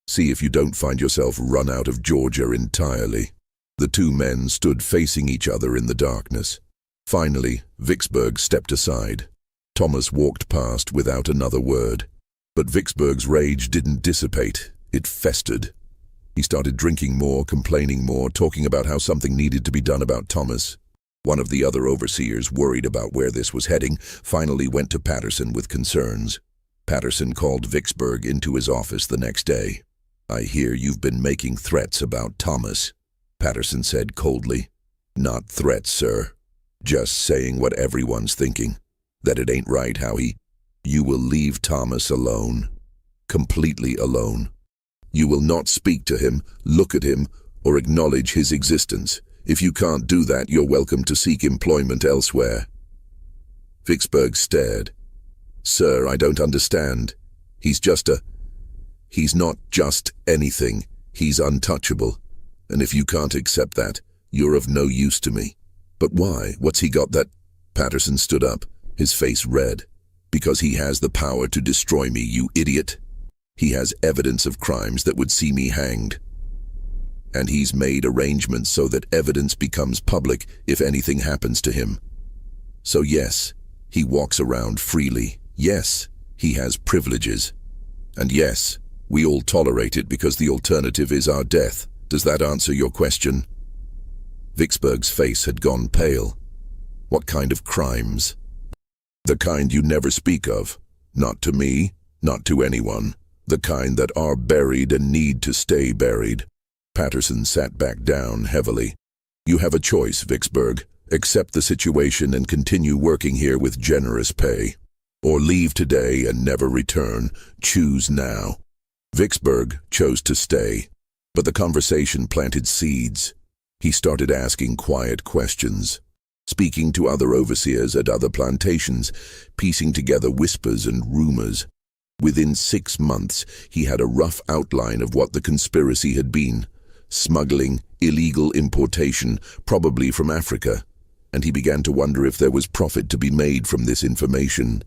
See if you don't find yourself run out of Georgia entirely." The two men stood facing each other in the darkness. Finally, Vicksburg stepped aside. Thomas walked past without another word. But Vicksburg's rage didn't dissipate. It festered. He started drinking more, complaining more, talking about how something needed to be done about Thomas. One of the other overseers, worried about where this was heading, finally went to Patterson with concerns. Patterson called Vicksburg into his office the next day. "I hear you've been making threats about Thomas," Patterson said coldly. "Not threats, sir. Just saying what everyone's thinking. That it ain't right how You will leave Thomas alone. Completely alone. You will not speak to him, look at him, or acknowledge his existence. If you can't do that, you're welcome to seek employment elsewhere." Vicksburg stared. "Sir, I don't understand. He's not just anything. He's untouchable. And if you can't accept that, you're of no use to me." "But why? What's he got that—" Patterson stood up, his face red. "Because he has the power to destroy me, you idiot. He has evidence of crimes that would see me hanged. And he's made arrangements so that evidence becomes public if anything happens to him. So yes, he walks around freely. Yes, he has privileges. And yes, we all tolerate it because the alternative is our death. Does that answer your question?" Vicksburg's face had gone pale. "What kind of crimes?" "The kind you never speak of. Not to me, not to anyone. The kind that are buried and need to stay buried." Patterson sat back down heavily. "You have a choice, Vicksburg. Accept the situation and continue working here with generous pay. Or leave today and never return. Choose now." Vicksburg chose to stay, but the conversation planted seeds. He started asking quiet questions, speaking to other overseers at other plantations, piecing together whispers and rumors. Within 6 months, he had a rough outline of what the conspiracy had been. Smuggling, illegal importation, probably from Africa. And he began to wonder if there was profit to be made from this information.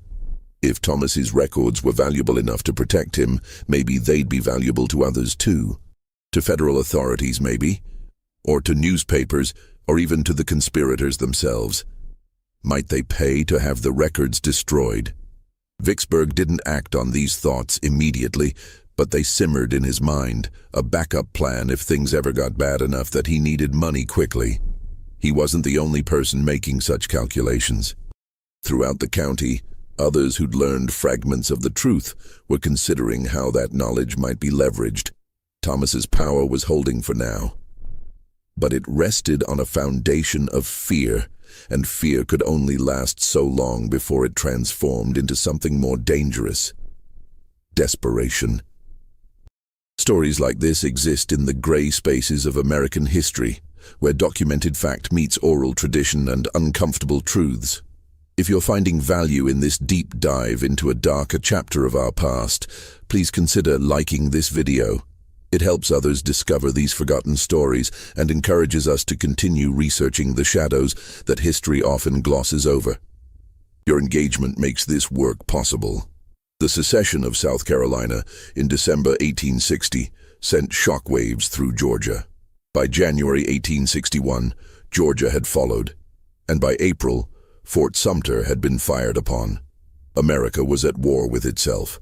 If Thomas's records were valuable enough to protect him, maybe they'd be valuable to others too. To federal authorities, maybe, or to newspapers, or even to the conspirators themselves. Might they pay to have the records destroyed? Vicksburg didn't act on these thoughts immediately, but they simmered in his mind, a backup plan if things ever got bad enough that he needed money quickly. He wasn't the only person making such calculations. Throughout the county, others who'd learned fragments of the truth were considering how that knowledge might be leveraged. Thomas's power was holding for now. But it rested on a foundation of fear, and fear could only last so long before it transformed into something more dangerous. Desperation. Stories like this exist in the gray spaces of American history, where documented fact meets oral tradition and uncomfortable truths. If you're finding value in this deep dive into a darker chapter of our past, please consider liking this video. It helps others discover these forgotten stories and encourages us to continue researching the shadows that history often glosses over. Your engagement makes this work possible. The secession of South Carolina in December 1860 sent shockwaves through Georgia. By January 1861, Georgia had followed, and by April, Fort Sumter had been fired upon. America was at war with itself.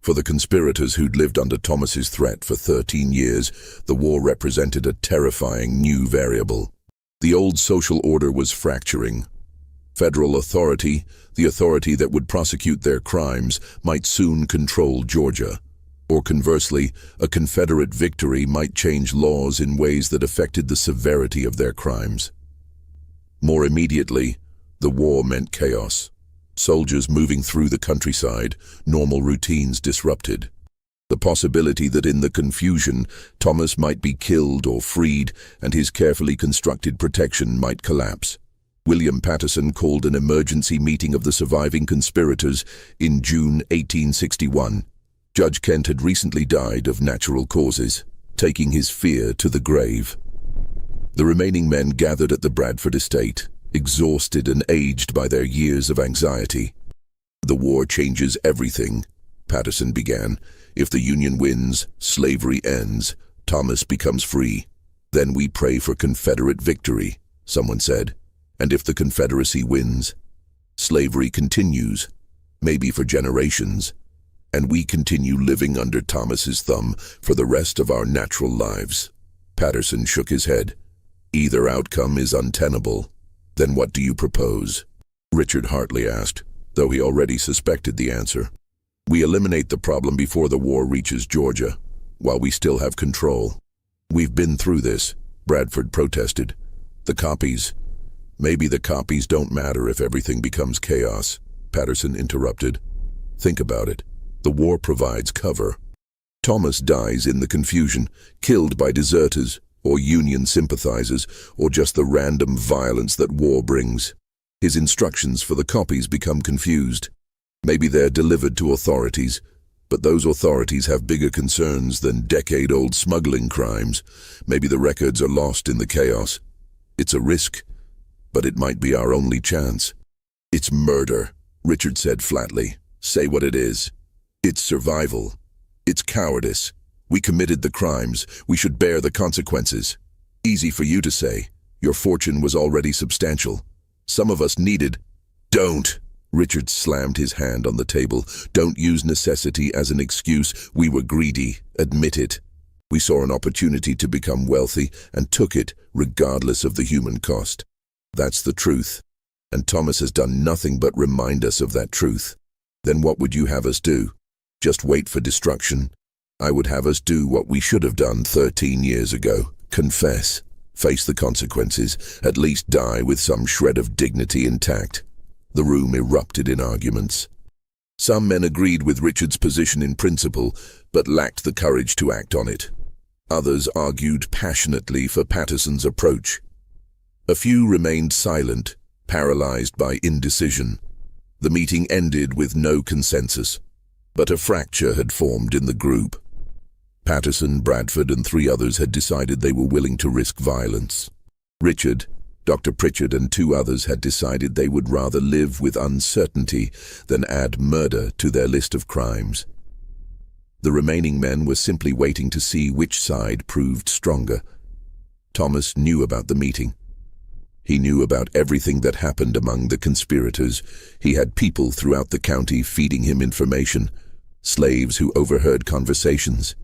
For the conspirators who'd lived under Thomas's threat for 13 years, the war represented a terrifying new variable. The old social order was fracturing. Federal authority, the authority that would prosecute their crimes, might soon control Georgia. Or conversely, a Confederate victory might change laws in ways that affected the severity of their crimes. More immediately, the war meant chaos. Soldiers moving through the countryside, normal routines disrupted. The possibility that in the confusion, Thomas might be killed or freed, and his carefully constructed protection might collapse. William Paterson called an emergency meeting of the surviving conspirators in June 1861. Judge Kent had recently died of natural causes, taking his fear to the grave. The remaining men gathered at the Bradford estate, exhausted and aged by their years of anxiety. "The war changes everything," Paterson began. "If the Union wins, slavery ends, Thomas becomes free. Then we pray for Confederate victory," someone said. "And if the Confederacy wins, slavery continues, maybe for generations, and we continue living under Thomas's thumb for the rest of our natural lives." Paterson shook his head. "Either outcome is untenable." "Then what do you propose?" Richard Hartley asked, though he already suspected the answer. "We eliminate the problem before the war reaches Georgia, while we still have control." "We've been through this," Bradford protested. "The copies." "Maybe the copies don't matter if everything becomes chaos," Paterson interrupted. "Think about it. The war provides cover. Thomas dies in the confusion, killed by deserters, or Union sympathizers, or just the random violence that war brings. His instructions for the copies become confused. Maybe they're delivered to authorities, but those authorities have bigger concerns than decade-old smuggling crimes. Maybe the records are lost in the chaos. It's a risk, but it might be our only chance." "It's murder," Richard said flatly. "Say what it is." "It's survival. It's cowardice. We committed the crimes. We should bear the consequences." "Easy for you to say. Your fortune was already substantial. Some of us needed—" "Don't!" Richard slammed his hand on the table. "Don't use necessity as an excuse. We were greedy. Admit it. We saw an opportunity to become wealthy and took it, regardless of the human cost. That's the truth. And Thomas has done nothing but remind us of that truth. Then what would you have us do? Just wait for destruction? I would have us do what we should have done 13 years ago. Confess. Face the consequences. At least die with some shred of dignity intact." The room erupted in arguments. Some men agreed with Richard's position in principle, but lacked the courage to act on it. Others argued passionately for Paterson's approach. A few remained silent, paralyzed by indecision. The meeting ended with no consensus, but a fracture had formed in the group. Paterson, Bradford, and 3 others had decided they were willing to risk violence. Richard, Dr. Pritchard, and 2 others had decided they would rather live with uncertainty than add murder to their list of crimes. The remaining men were simply waiting to see which side proved stronger. Thomas knew about the meeting. He knew about everything that happened among the conspirators. He had people throughout the county feeding him information, slaves who overheard conversations,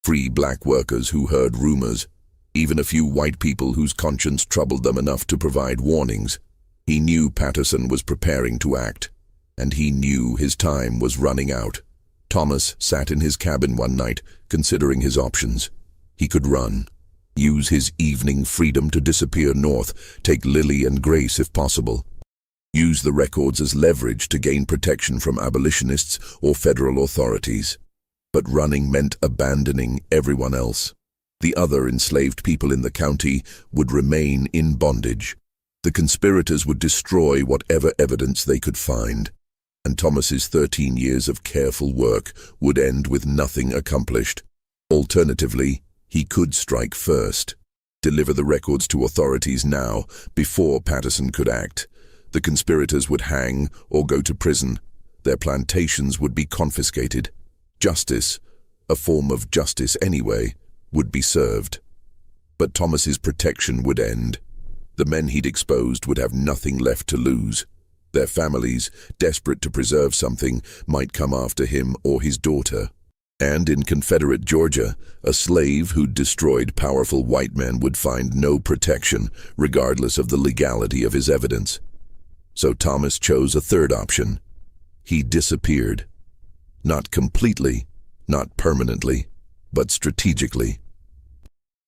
free black workers who heard rumors, even a few white people whose conscience troubled them enough to provide warnings. He knew Patterson was preparing to act, and he knew his time was running out. Thomas sat in his cabin one night, considering his options. He could run, use his evening freedom to disappear north, take Lily and Grace if possible, use the records as leverage to gain protection from abolitionists or federal authorities. But running meant abandoning everyone else. The other enslaved people in the county would remain in bondage. The conspirators would destroy whatever evidence they could find, and Thomas's 13 years of careful work would end with nothing accomplished. Alternatively, he could strike first, deliver the records to authorities now, before Patterson could act. The conspirators would hang or go to prison. Their plantations would be confiscated. Justice, a form of justice anyway, would be served. But Thomas's protection would end. The men he'd exposed would have nothing left to lose. Their families, desperate to preserve something, might come after him or his daughter. And in Confederate Georgia, a slave who'd destroyed powerful white men would find no protection, regardless of the legality of his evidence. So Thomas chose a third option. He disappeared. Not completely, not permanently, but strategically.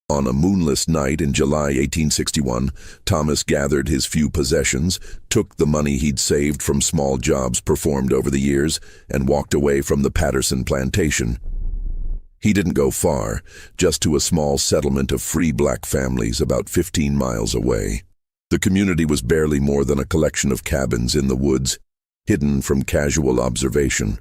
On a moonless night in July 1861, Thomas gathered his few possessions, took the money he'd saved from small jobs performed over the years, and walked away from the Patterson plantation. He didn't go far, just to a small settlement of free black families about 15 miles away. The community was barely more than a collection of cabins in the woods, hidden from casual observation.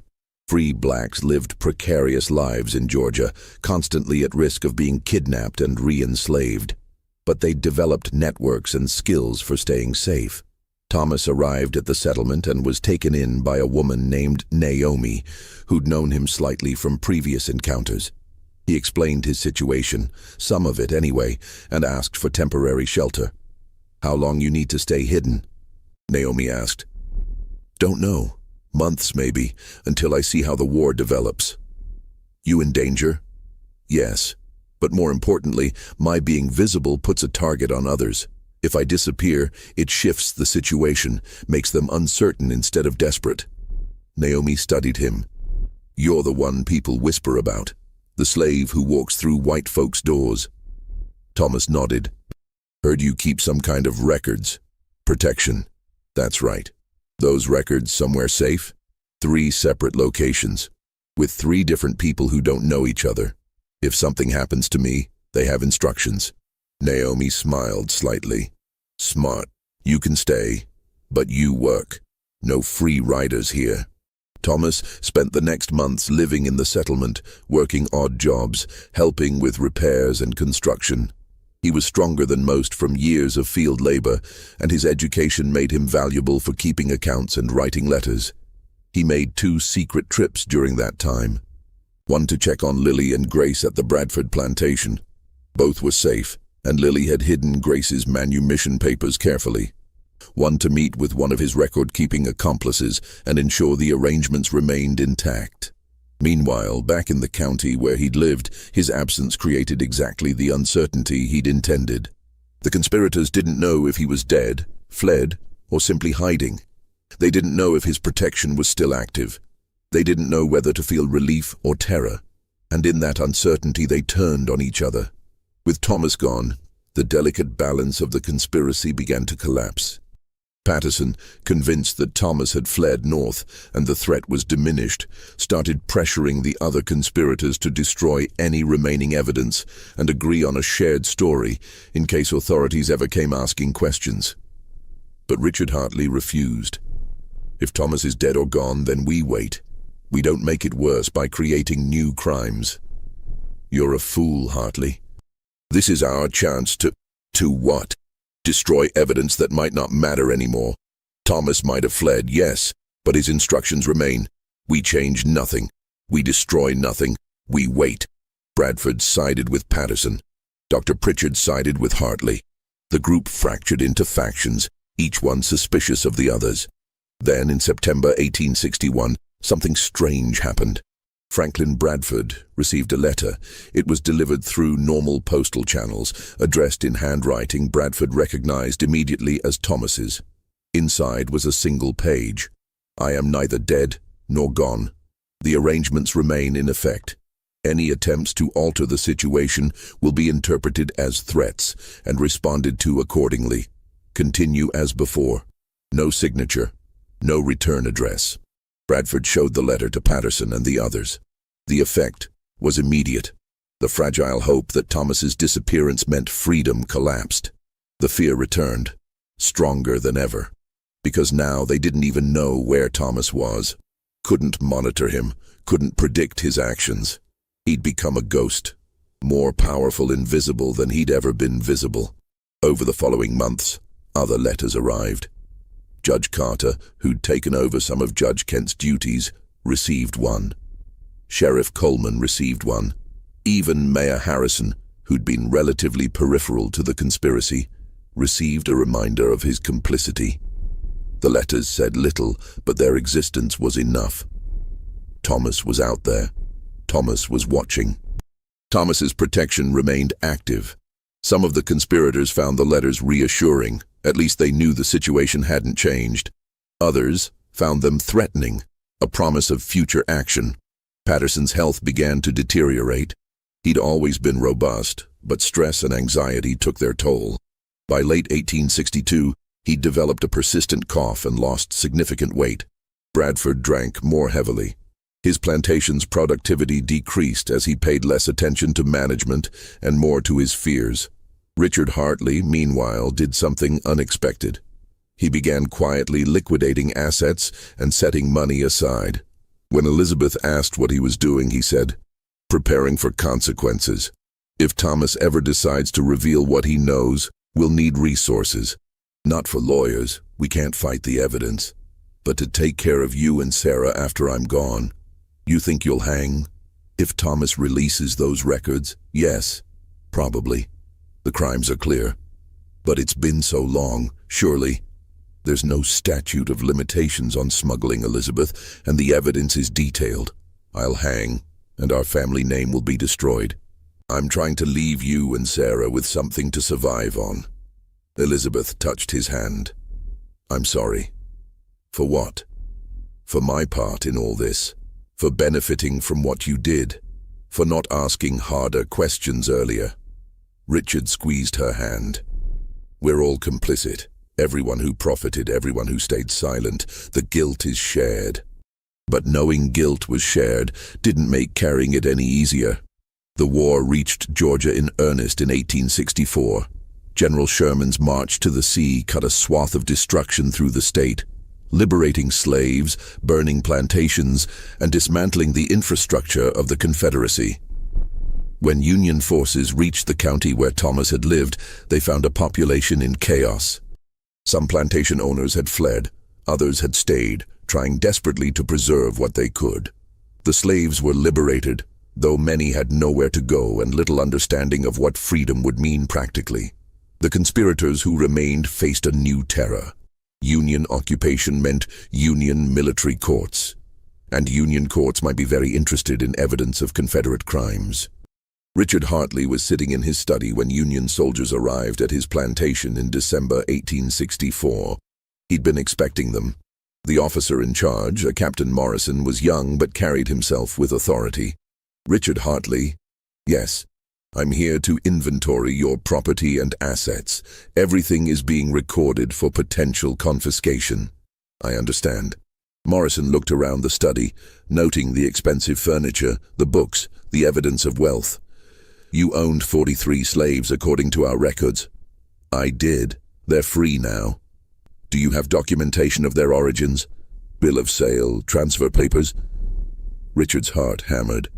Free blacks lived precarious lives in Georgia, constantly at risk of being kidnapped and re-enslaved. But they developed networks and skills for staying safe. Thomas arrived at the settlement and was taken in by a woman named Naomi, who'd known him slightly from previous encounters. He explained his situation, some of it anyway, and asked for temporary shelter. "How long you need to stay hidden?" Naomi asked. "Don't know. Months, maybe, until I see how the war develops." "You in danger?" "Yes. But more importantly, my being visible puts a target on others. If I disappear, it shifts the situation, makes them uncertain instead of desperate." Naomi studied him. "You're the one people whisper about, the slave who walks through white folks' doors." Thomas nodded. "Heard you keep some kind of records. Protection." "That's right. Those records somewhere safe? 3 separate locations, with 3 different people who don't know each other. If something happens to me, they have instructions." Naomi smiled slightly. "Smart. You can stay, but you work. No free riders here." Thomas spent the next months living in the settlement, working odd jobs, helping with repairs and construction. He was stronger than most from years of field labor, and his education made him valuable for keeping accounts and writing letters. He made 2 secret trips during that time. One to check on Lily and Grace at the Bradford plantation. Both were safe, and Lily had hidden Grace's manumission papers carefully. One to meet with one of his record-keeping accomplices and ensure the arrangements remained intact. Meanwhile, back in the county where he'd lived, his absence created exactly the uncertainty he'd intended. The conspirators didn't know if he was dead, fled, or simply hiding. They didn't know if his protection was still active. They didn't know whether to feel relief or terror. And in that uncertainty they turned on each other. With Thomas gone, the delicate balance of the conspiracy began to collapse. Patterson, convinced that Thomas had fled north and the threat was diminished, started pressuring the other conspirators to destroy any remaining evidence and agree on a shared story in case authorities ever came asking questions. But Richard Hartley refused. "If Thomas is dead or gone, then we wait. We don't make it worse by creating new crimes." "You're a fool, Hartley. This is our chance to what? Destroy evidence that might not matter anymore. Thomas might have fled, yes, but his instructions remain. We change nothing. We destroy nothing. We wait. Bradford sided with Patterson. Dr. Pritchard sided with Hartley. The group fractured into factions, each one suspicious of the others. Then, in September 1861, something strange happened. Franklin Bradford received a letter. It was delivered through normal postal channels, addressed in handwriting Bradford recognized immediately as Thomas's. Inside was a single page. I am neither dead nor gone. The arrangements remain in effect. Any attempts to alter the situation will be interpreted as threats and responded to accordingly. Continue as before. No signature. No return address. Bradford showed the letter to Patterson and the others. The effect was immediate. The fragile hope that Thomas's disappearance meant freedom collapsed. The fear returned, stronger than ever, because now they didn't even know where Thomas was, couldn't monitor him, couldn't predict his actions. He'd become a ghost, more powerful invisible than he'd ever been visible. Over the following months, other letters arrived. Judge Carter, who'd taken over some of Judge Kent's duties, received one. Sheriff Coleman received one. Even Mayor Harrison, who'd been relatively peripheral to the conspiracy, received a reminder of his complicity. The letters said little, but their existence was enough. Thomas was out there. Thomas was watching. Thomas's protection remained active. Some of the conspirators found the letters reassuring. At least they knew the situation hadn't changed. Others found them threatening, a promise of future action. Patterson's health began to deteriorate. He'd always been robust, but stress and anxiety took their toll. By late 1862, he'd developed a persistent cough and lost significant weight. Bradford drank more heavily. His plantation's productivity decreased as he paid less attention to management and more to his fears. Richard Hartley, meanwhile, did something unexpected. He began quietly liquidating assets and setting money aside. When Elizabeth asked what he was doing, he said, "Preparing for consequences. If Thomas ever decides to reveal what he knows, we'll need resources. Not for lawyers, we can't fight the evidence, but to take care of you and Sarah after I'm gone. You think you'll hang? If Thomas releases those records, yes, probably. The crimes are clear. But it's been so long, surely. There's no statute of limitations on smuggling, Elizabeth, and the evidence is detailed. I'll hang, and our family name will be destroyed. I'm trying to leave you and Sarah with something to survive on." Elizabeth touched his hand. "I'm sorry." "For what?" "For my part in all this. For benefiting from what you did. For not asking harder questions earlier." Richard squeezed her hand. "We're all complicit. Everyone who profited, everyone who stayed silent. The guilt is shared." But knowing guilt was shared didn't make carrying it any easier. The war reached Georgia in earnest in 1864. General Sherman's march to the sea cut a swath of destruction through the state, liberating slaves, burning plantations, and dismantling the infrastructure of the Confederacy. When Union forces reached the county where Thomas had lived, they found a population in chaos. Some plantation owners had fled, others had stayed, trying desperately to preserve what they could. The slaves were liberated, though many had nowhere to go and little understanding of what freedom would mean practically. The conspirators who remained faced a new terror. Union occupation meant Union military courts, and Union courts might be very interested in evidence of Confederate crimes. Richard Hartley was sitting in his study when Union soldiers arrived at his plantation in December 1864. He'd been expecting them. The officer in charge, a Captain Morrison, was young but carried himself with authority. "Richard Hartley." "Yes. I'm here to inventory your property and assets. Everything is being recorded for potential confiscation." "I understand." Morrison looked around the study, noting the expensive furniture, the books, the evidence of wealth. "You owned 43 slaves according to our records." "I did. They're free now." "Do you have documentation of their origins? Bill of sale, transfer papers?" Richard's heart hammered.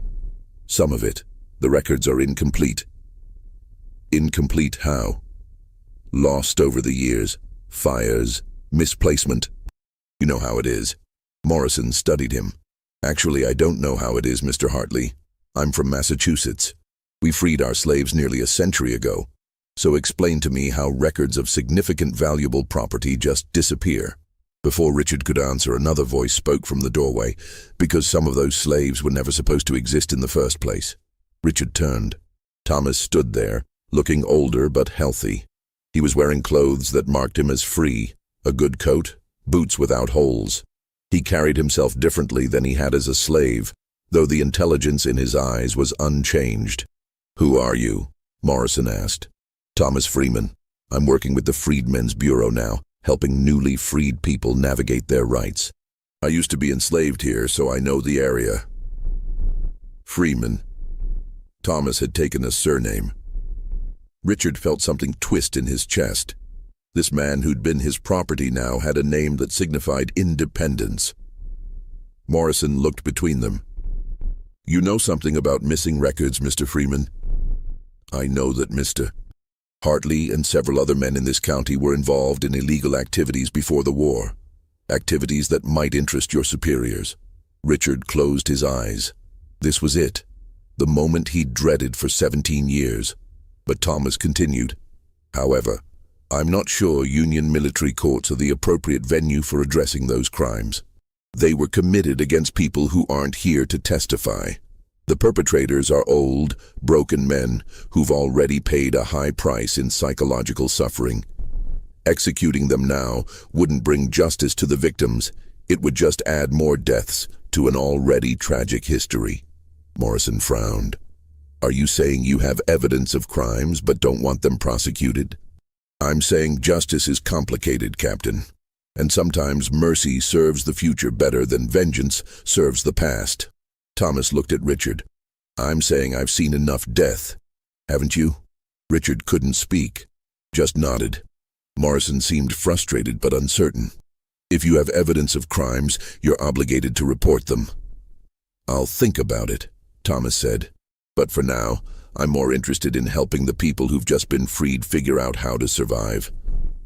"Some of it. The records are incomplete." "Incomplete how?" "Lost over the years. Fires. Misplacement. You know how it is." Morrison studied him. "Actually, I don't know how it is, Mr. Hartley. I'm from Massachusetts. We freed our slaves nearly a century ago. So explain to me how records of significant valuable property just disappear." Before Richard could answer, another voice spoke from the doorway, "Because some of those slaves were never supposed to exist in the first place." Richard turned. Thomas stood there, looking older but healthy. He was wearing clothes that marked him as free, a good coat, boots without holes. He carried himself differently than he had as a slave, though the intelligence in his eyes was unchanged. "Who are you?" Morrison asked. "Thomas Freeman. I'm working with the Freedmen's Bureau now, helping newly freed people navigate their rights. I used to be enslaved here, so I know the area." Freeman. Thomas had taken a surname. Richard felt something twist in his chest. This man who'd been his property now had a name that signified independence. Morrison looked between them. "You know something about missing records, Mr. Freeman?" "I know that Mr. Hartley and several other men in this county were involved in illegal activities before the war. Activities that might interest your superiors." Richard closed his eyes. This was it, the moment he'd dreaded for 17 years. But Thomas continued, "However, I'm not sure Union military courts are the appropriate venue for addressing those crimes. They were committed against people who aren't here to testify. The perpetrators are old, broken men who've already paid a high price in psychological suffering. Executing them now wouldn't bring justice to the victims. It would just add more deaths to an already tragic history." Morrison frowned. "Are you saying you have evidence of crimes but don't want them prosecuted?" "I'm saying justice is complicated, Captain, and sometimes mercy serves the future better than vengeance serves the past." Thomas looked at Richard. "I'm saying I've seen enough death. Haven't you?" Richard couldn't speak, just nodded. Morrison seemed frustrated but uncertain. "If you have evidence of crimes, you're obligated to report them." "I'll think about it," Thomas said. "But for now, I'm more interested in helping the people who've just been freed figure out how to survive.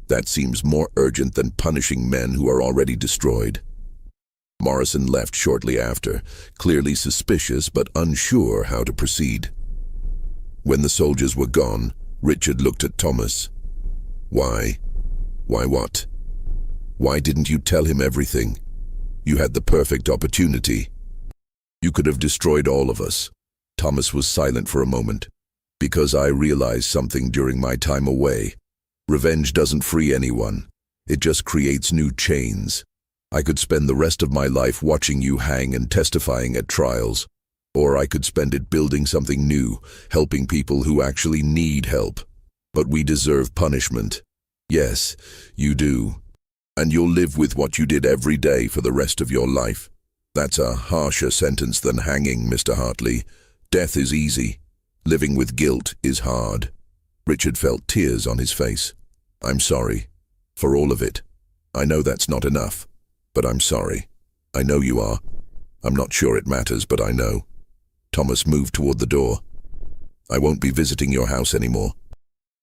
That seems more urgent than punishing men who are already destroyed." Morrison left shortly after, clearly suspicious but unsure how to proceed. When the soldiers were gone, Richard looked at Thomas. "Why? Why what? Why didn't you tell him everything? You had the perfect opportunity. You could have destroyed all of us." Thomas was silent for a moment. "Because I realized something during my time away. Revenge doesn't free anyone. It just creates new chains. I could spend the rest of my life watching you hang and testifying at trials. Or I could spend it building something new, helping people who actually need help. But we deserve punishment. Yes, you do. And you'll live with what you did every day for the rest of your life. That's a harsher sentence than hanging, Mr. Hartley. Death is easy. Living with guilt is hard." Richard felt tears on his face. "I'm sorry. For all of it. I know that's not enough. But I'm sorry. I know you are. I'm not sure it matters, but I know." Thomas moved toward the door. "I won't be visiting your house anymore.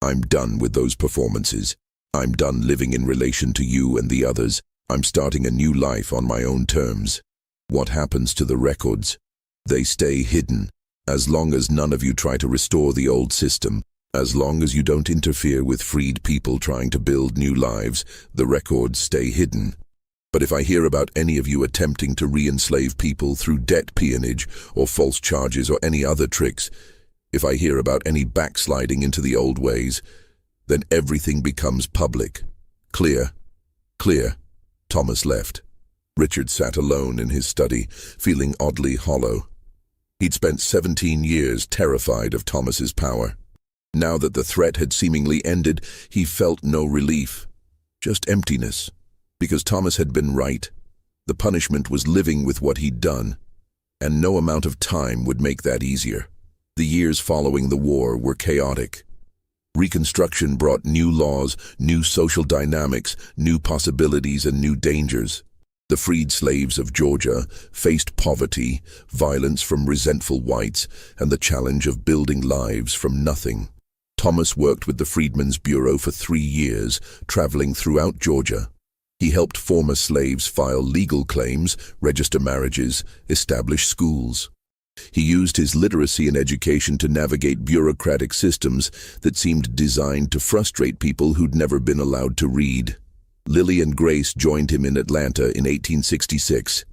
I'm done with those performances. I'm done living in relation to you and the others. I'm starting a new life on my own terms. What happens to the records? They stay hidden. As long as none of you try to restore the old system, as long as you don't interfere with freed people trying to build new lives, the records stay hidden. But if I hear about any of you attempting to re-enslave people through debt peonage or false charges or any other tricks, if I hear about any backsliding into the old ways, then everything becomes public. Clear? Clear." Thomas left. Richard sat alone in his study, feeling oddly hollow. He'd spent 17 years terrified of Thomas's power. Now that the threat had seemingly ended, he felt no relief, just emptiness. Because Thomas had been right. The punishment was living with what he'd done, and no amount of time would make that easier. The years following the war were chaotic. Reconstruction brought new laws, new social dynamics, new possibilities, and new dangers. The freed slaves of Georgia faced poverty, violence from resentful whites, and the challenge of building lives from nothing. Thomas worked with the Freedmen's Bureau for 3 years, traveling throughout Georgia. He helped former slaves file legal claims, register marriages, establish schools. He used his literacy and education to navigate bureaucratic systems that seemed designed to frustrate people who'd never been allowed to read. Lily and Grace joined him in Atlanta in 1866.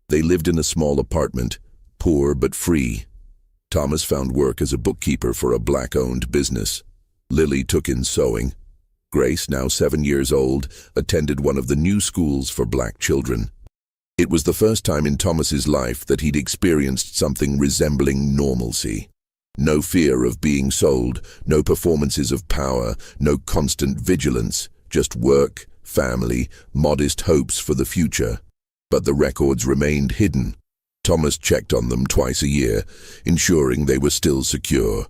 They lived in a small apartment, poor but free. Thomas found work as a bookkeeper for a black-owned business. Lily took in sewing. Grace, now 7 years old, attended one of the new schools for black children. It was the first time in Thomas's life that he'd experienced something resembling normalcy. No fear of being sold, no performances of power, no constant vigilance, just work, family, modest hopes for the future. But the records remained hidden. Thomas checked on them twice a year, ensuring they were still secure,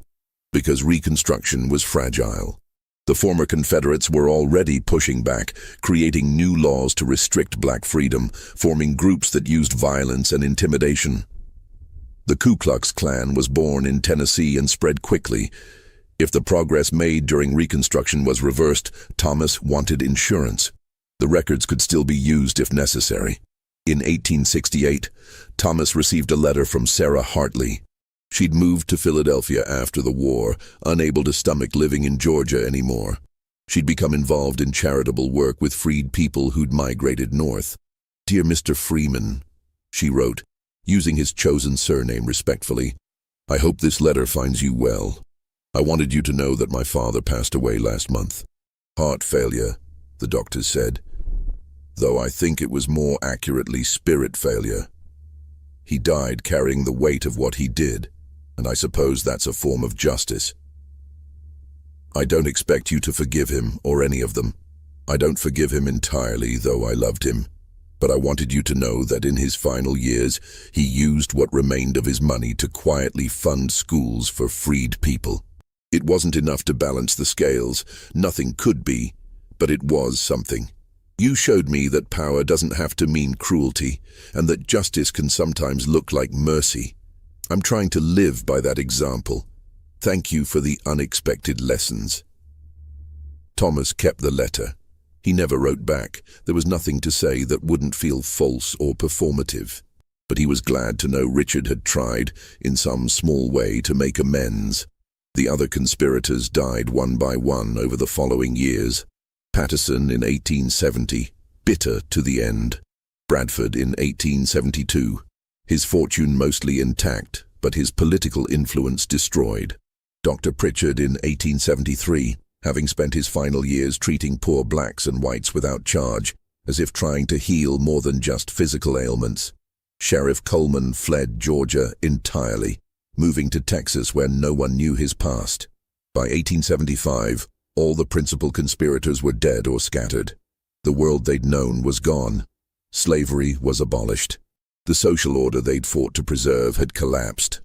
because Reconstruction was fragile. The former Confederates were already pushing back, creating new laws to restrict black freedom, forming groups that used violence and intimidation. The Ku Klux Klan was born in Tennessee and spread quickly. If the progress made during Reconstruction was reversed, Thomas wanted insurance. The records could still be used if necessary. In 1868, Thomas received a letter from Sarah Hartley. She'd moved to Philadelphia after the war, unable to stomach living in Georgia anymore. She'd become involved in charitable work with freed people who'd migrated north. "Dear Mr. Freeman," she wrote, using his chosen surname respectfully, "I hope this letter finds you well. I wanted you to know that my father passed away last month. Heart failure, the doctors said, though I think it was more accurately spirit failure. He died carrying the weight of what he did, and I suppose that's a form of justice. I don't expect you to forgive him or any of them. I don't forgive him entirely, though I loved him. But I wanted you to know that in his final years, he used what remained of his money to quietly fund schools for freed people. It wasn't enough to balance the scales. Nothing could be, but it was something. You showed me that power doesn't have to mean cruelty, and that justice can sometimes look like mercy. I'm trying to live by that example. Thank you for the unexpected lessons." Thomas kept the letter. He never wrote back. There was nothing to say that wouldn't feel false or performative. But he was glad to know Richard had tried, in some small way, to make amends. The other conspirators died one by one over the following years. Patterson in 1870, bitter to the end. Bradford in 1872. His fortune mostly intact, but his political influence destroyed. Dr. Pritchard in 1873, having spent his final years treating poor blacks and whites without charge, as if trying to heal more than just physical ailments. Sheriff Coleman fled Georgia entirely, moving to Texas where no one knew his past. By 1875, all the principal conspirators were dead or scattered. The world they'd known was gone. Slavery was abolished. The social order they'd fought to preserve had collapsed.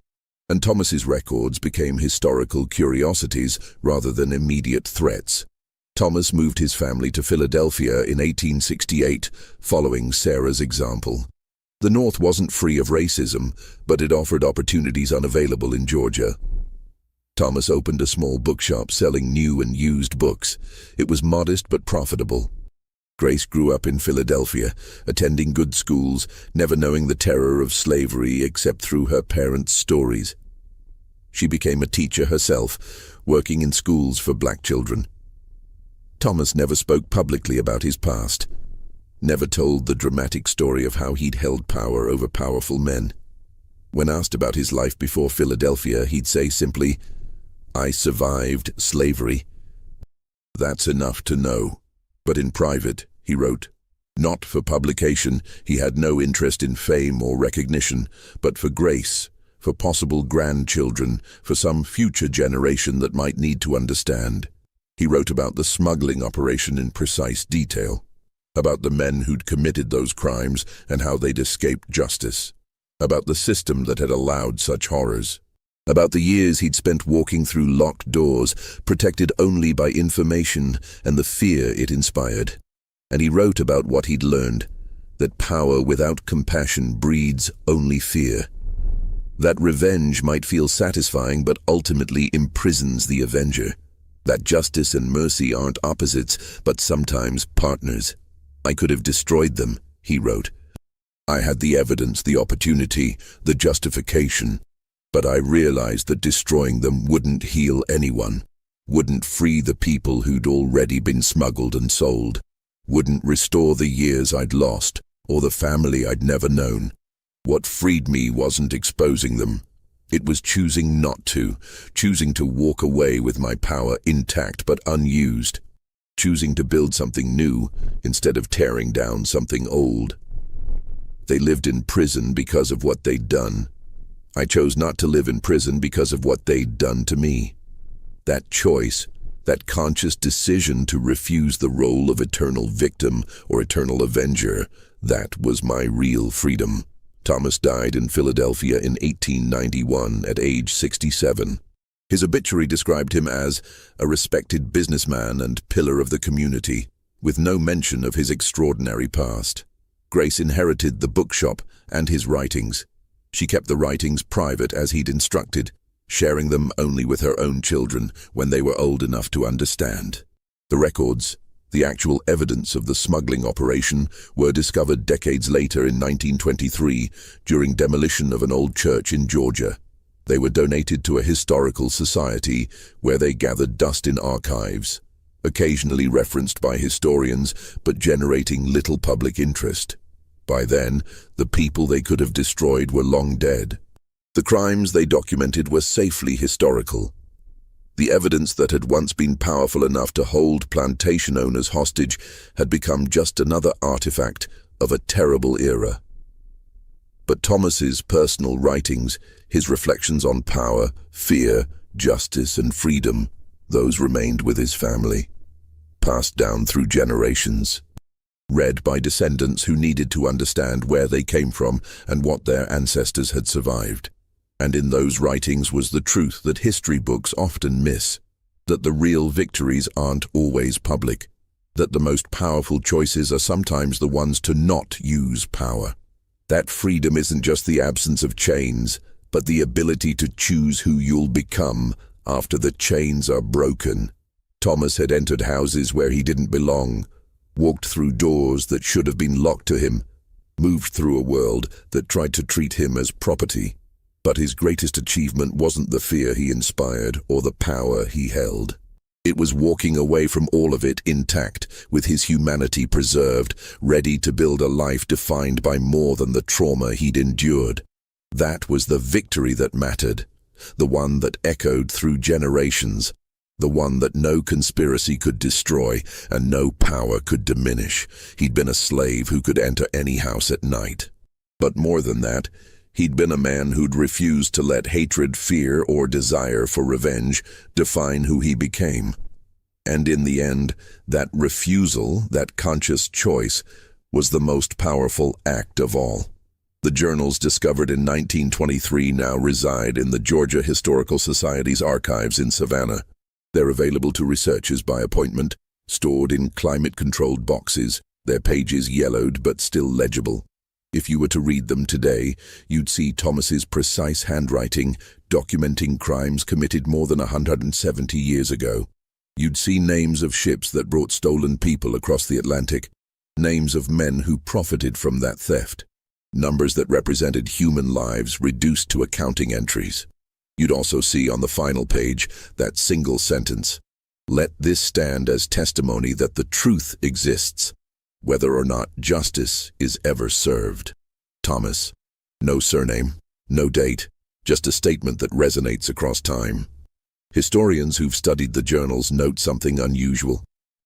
And Thomas's records became historical curiosities rather than immediate threats. Thomas moved his family to Philadelphia in 1868, following Sarah's example. The North wasn't free of racism, but it offered opportunities unavailable in Georgia. Thomas opened a small bookshop selling new and used books. It was modest but profitable. Grace grew up in Philadelphia, attending good schools, never knowing the terror of slavery except through her parents' stories. She became a teacher herself, working in schools for black children. Thomas never spoke publicly about his past, never told the dramatic story of how he'd held power over powerful men. When asked about his life before Philadelphia, he'd say simply, "I survived slavery." That's enough to know. But in private, he wrote, not for publication, he had no interest in fame or recognition, but for grace, for possible grandchildren, for some future generation that might need to understand. He wrote about the smuggling operation in precise detail, about the men who'd committed those crimes and how they'd escaped justice, about the system that had allowed such horrors, about the years he'd spent walking through locked doors, protected only by information and the fear it inspired. And he wrote about what he'd learned, that power without compassion breeds only fear. That revenge might feel satisfying but ultimately imprisons the avenger. That justice and mercy aren't opposites, but sometimes partners. I could have destroyed them, he wrote. I had the evidence, the opportunity, the justification. But I realized that destroying them wouldn't heal anyone, wouldn't free the people who'd already been smuggled and sold, wouldn't restore the years I'd lost or the family I'd never known. What freed me wasn't exposing them. It was choosing not to, choosing to walk away with my power intact but unused, choosing to build something new instead of tearing down something old. They lived in prison because of what they'd done. I chose not to live in prison because of what they'd done to me. That choice, that conscious decision to refuse the role of eternal victim or eternal avenger, that was my real freedom. Thomas died in Philadelphia in 1891 at age 67. His obituary described him as a respected businessman and pillar of the community, with no mention of his extraordinary past. Grace inherited the bookshop and his writings. She kept the writings private as he'd instructed, sharing them only with her own children when they were old enough to understand. The records, the actual evidence of the smuggling operation, were discovered decades later in 1923 during demolition of an old church in Georgia. They were donated to a historical society where they gathered dust in archives, occasionally referenced by historians but generating little public interest. By then, the people they could have destroyed were long dead. The crimes they documented were safely historical. The evidence that had once been powerful enough to hold plantation owners hostage had become just another artifact of a terrible era. But Thomas's personal writings, his reflections on power, fear, justice, and freedom, those remained with his family, passed down through generations, read by descendants who needed to understand where they came from and what their ancestors had survived. And in those writings was the truth that history books often miss, that the real victories aren't always public, that the most powerful choices are sometimes the ones to not use power. That freedom isn't just the absence of chains, but the ability to choose who you'll become after the chains are broken. Thomas had entered houses where he didn't belong, walked through doors that should have been locked to him, moved through a world that tried to treat him as property. But his greatest achievement wasn't the fear he inspired or the power he held. It was walking away from all of it intact, with his humanity preserved, ready to build a life defined by more than the trauma he'd endured. That was the victory that mattered, the one that echoed through generations, the one that no conspiracy could destroy and no power could diminish. He'd been a slave who could enter any house at night. But more than that, he'd been a man who'd refused to let hatred, fear, or desire for revenge define who he became. And in the end, that refusal, that conscious choice, was the most powerful act of all. The journals discovered in 1923 now reside in the Georgia Historical Society's archives in Savannah. They're available to researchers by appointment, stored in climate-controlled boxes, their pages yellowed but still legible. If you were to read them today, you'd see Thomas's precise handwriting documenting crimes committed more than 170 years ago. You'd see names of ships that brought stolen people across the Atlantic, names of men who profited from that theft, numbers that represented human lives reduced to accounting entries. You'd also see on the final page that single sentence, "Let this stand as testimony that the truth exists, whether or not justice is ever served." Thomas. No surname, no date, just a statement that resonates across time. Historians who've studied the journals note something unusual.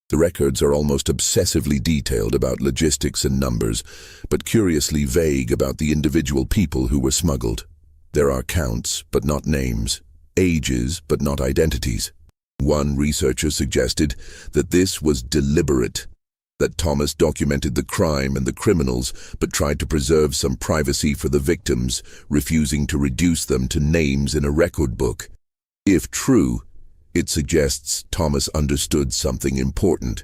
The records are almost obsessively detailed about logistics and numbers, but curiously vague about the individual people who were smuggled. There are counts, but not names, ages, but not identities. One researcher suggested that this was deliberate, that Thomas documented the crime and the criminals but tried to preserve some privacy for the victims, refusing to reduce them to names in a record book. If true, it suggests Thomas understood something important,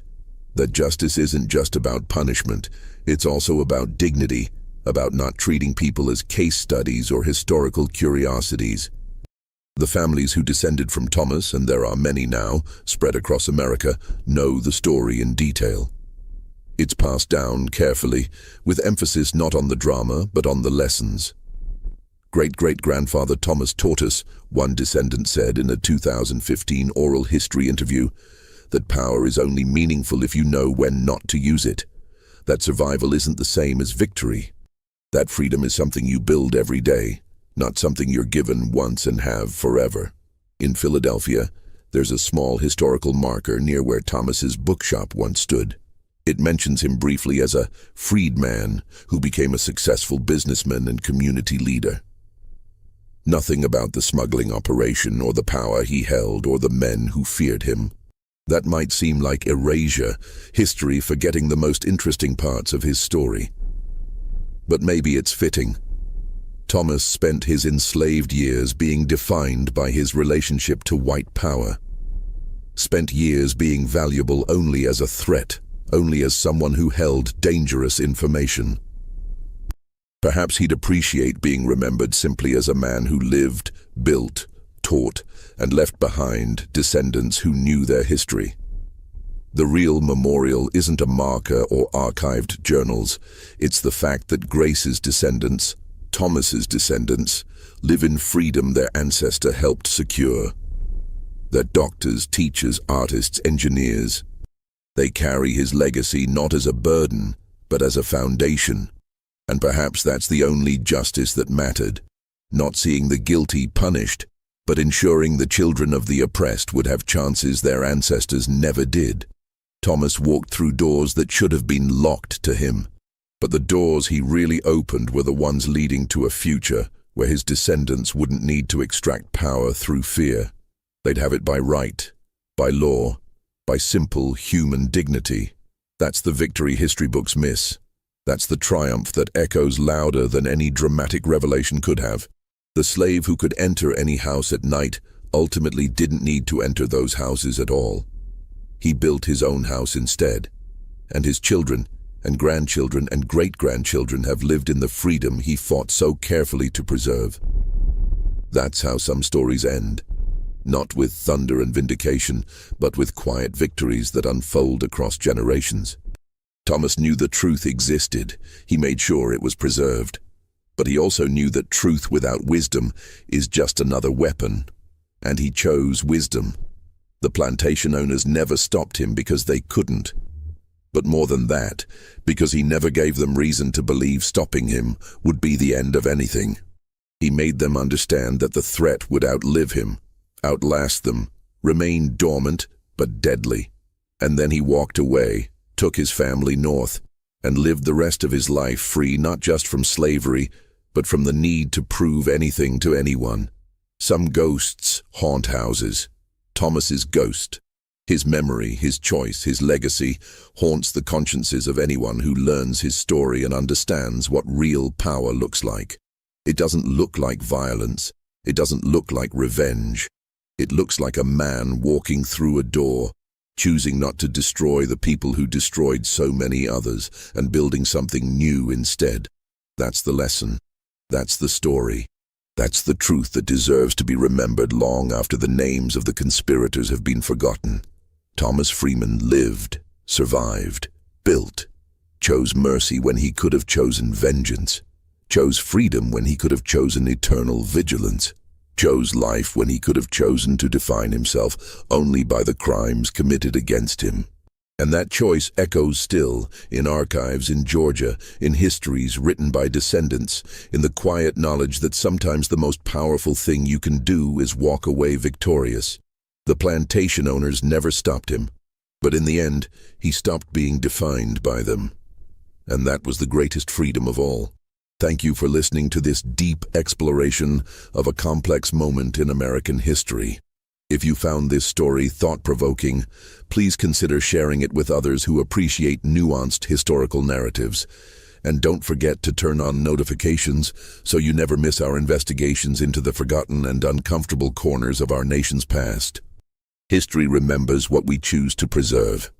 that justice isn't just about punishment, it's also about dignity, about not treating people as case studies or historical curiosities. The families who descended from Thomas, and there are many now, spread across America, know the story in detail. It's passed down carefully, with emphasis not on the drama, but on the lessons. Great-great-grandfather Thomas taught us, one descendant said in a 2015 oral history interview, that power is only meaningful if you know when not to use it. That survival isn't the same as victory. That freedom is something you build every day, not something you're given once and have forever. In Philadelphia, there's a small historical marker near where Thomas's bookshop once stood. It mentions him briefly as a freedman who became a successful businessman and community leader. Nothing about the smuggling operation or the power he held or the men who feared him. That might seem like erasure, history forgetting the most interesting parts of his story. But maybe it's fitting. Thomas spent his enslaved years being defined by his relationship to white power. Spent years being valuable only as a threat, only as someone who held dangerous information. Perhaps he'd appreciate being remembered simply as a man who lived, built, taught, and left behind descendants who knew their history. The real memorial isn't a marker or archived journals. It's the fact that Grace's descendants, Thomas's descendants, live in freedom their ancestor helped secure. They're doctors, teachers, artists, engineers. They carry his legacy not as a burden, but as a foundation. And perhaps that's the only justice that mattered, not seeing the guilty punished, but ensuring the children of the oppressed would have chances their ancestors never did. Thomas walked through doors that should have been locked to him, but the doors he really opened were the ones leading to a future where his descendants wouldn't need to extract power through fear. They'd have it by right, by law, by simple human dignity. That's the victory history books miss. That's the triumph that echoes louder than any dramatic revelation could have. The slave who could enter any house at night ultimately didn't need to enter those houses at all. He built his own house instead, and his children and grandchildren and great-grandchildren have lived in the freedom he fought so carefully to preserve. That's how some stories end. Not with thunder and vindication, but with quiet victories that unfold across generations. Thomas knew the truth existed. He made sure it was preserved. But he also knew that truth without wisdom is just another weapon. And he chose wisdom. The plantation owners never stopped him because they couldn't. But more than that, because he never gave them reason to believe stopping him would be the end of anything. He made them understand that the threat would outlive him, outlast them, remain dormant but deadly. And then he walked away, took his family north, and lived the rest of his life free not just from slavery, but from the need to prove anything to anyone. Some ghosts haunt houses. Thomas's ghost, his memory, his choice, his legacy, haunts the consciences of anyone who learns his story and understands what real power looks like. It doesn't look like violence. It doesn't look like revenge. It looks like a man walking through a door, choosing not to destroy the people who destroyed so many others and building something new instead. That's the lesson. That's the story. That's the truth that deserves to be remembered long after the names of the conspirators have been forgotten. Thomas Freeman lived, survived, built, chose mercy when he could have chosen vengeance, chose freedom when he could have chosen eternal vigilance, chose life when he could have chosen to define himself only by the crimes committed against him. And that choice echoes still in archives in Georgia, in histories written by descendants, in the quiet knowledge that sometimes the most powerful thing you can do is walk away victorious. The plantation owners never stopped him, but in the end, he stopped being defined by them. And that was the greatest freedom of all. Thank you for listening to this deep exploration of a complex moment in American history. If you found this story thought-provoking, please consider sharing it with others who appreciate nuanced historical narratives. And don't forget to turn on notifications so you never miss our investigations into the forgotten and uncomfortable corners of our nation's past. History remembers what we choose to preserve.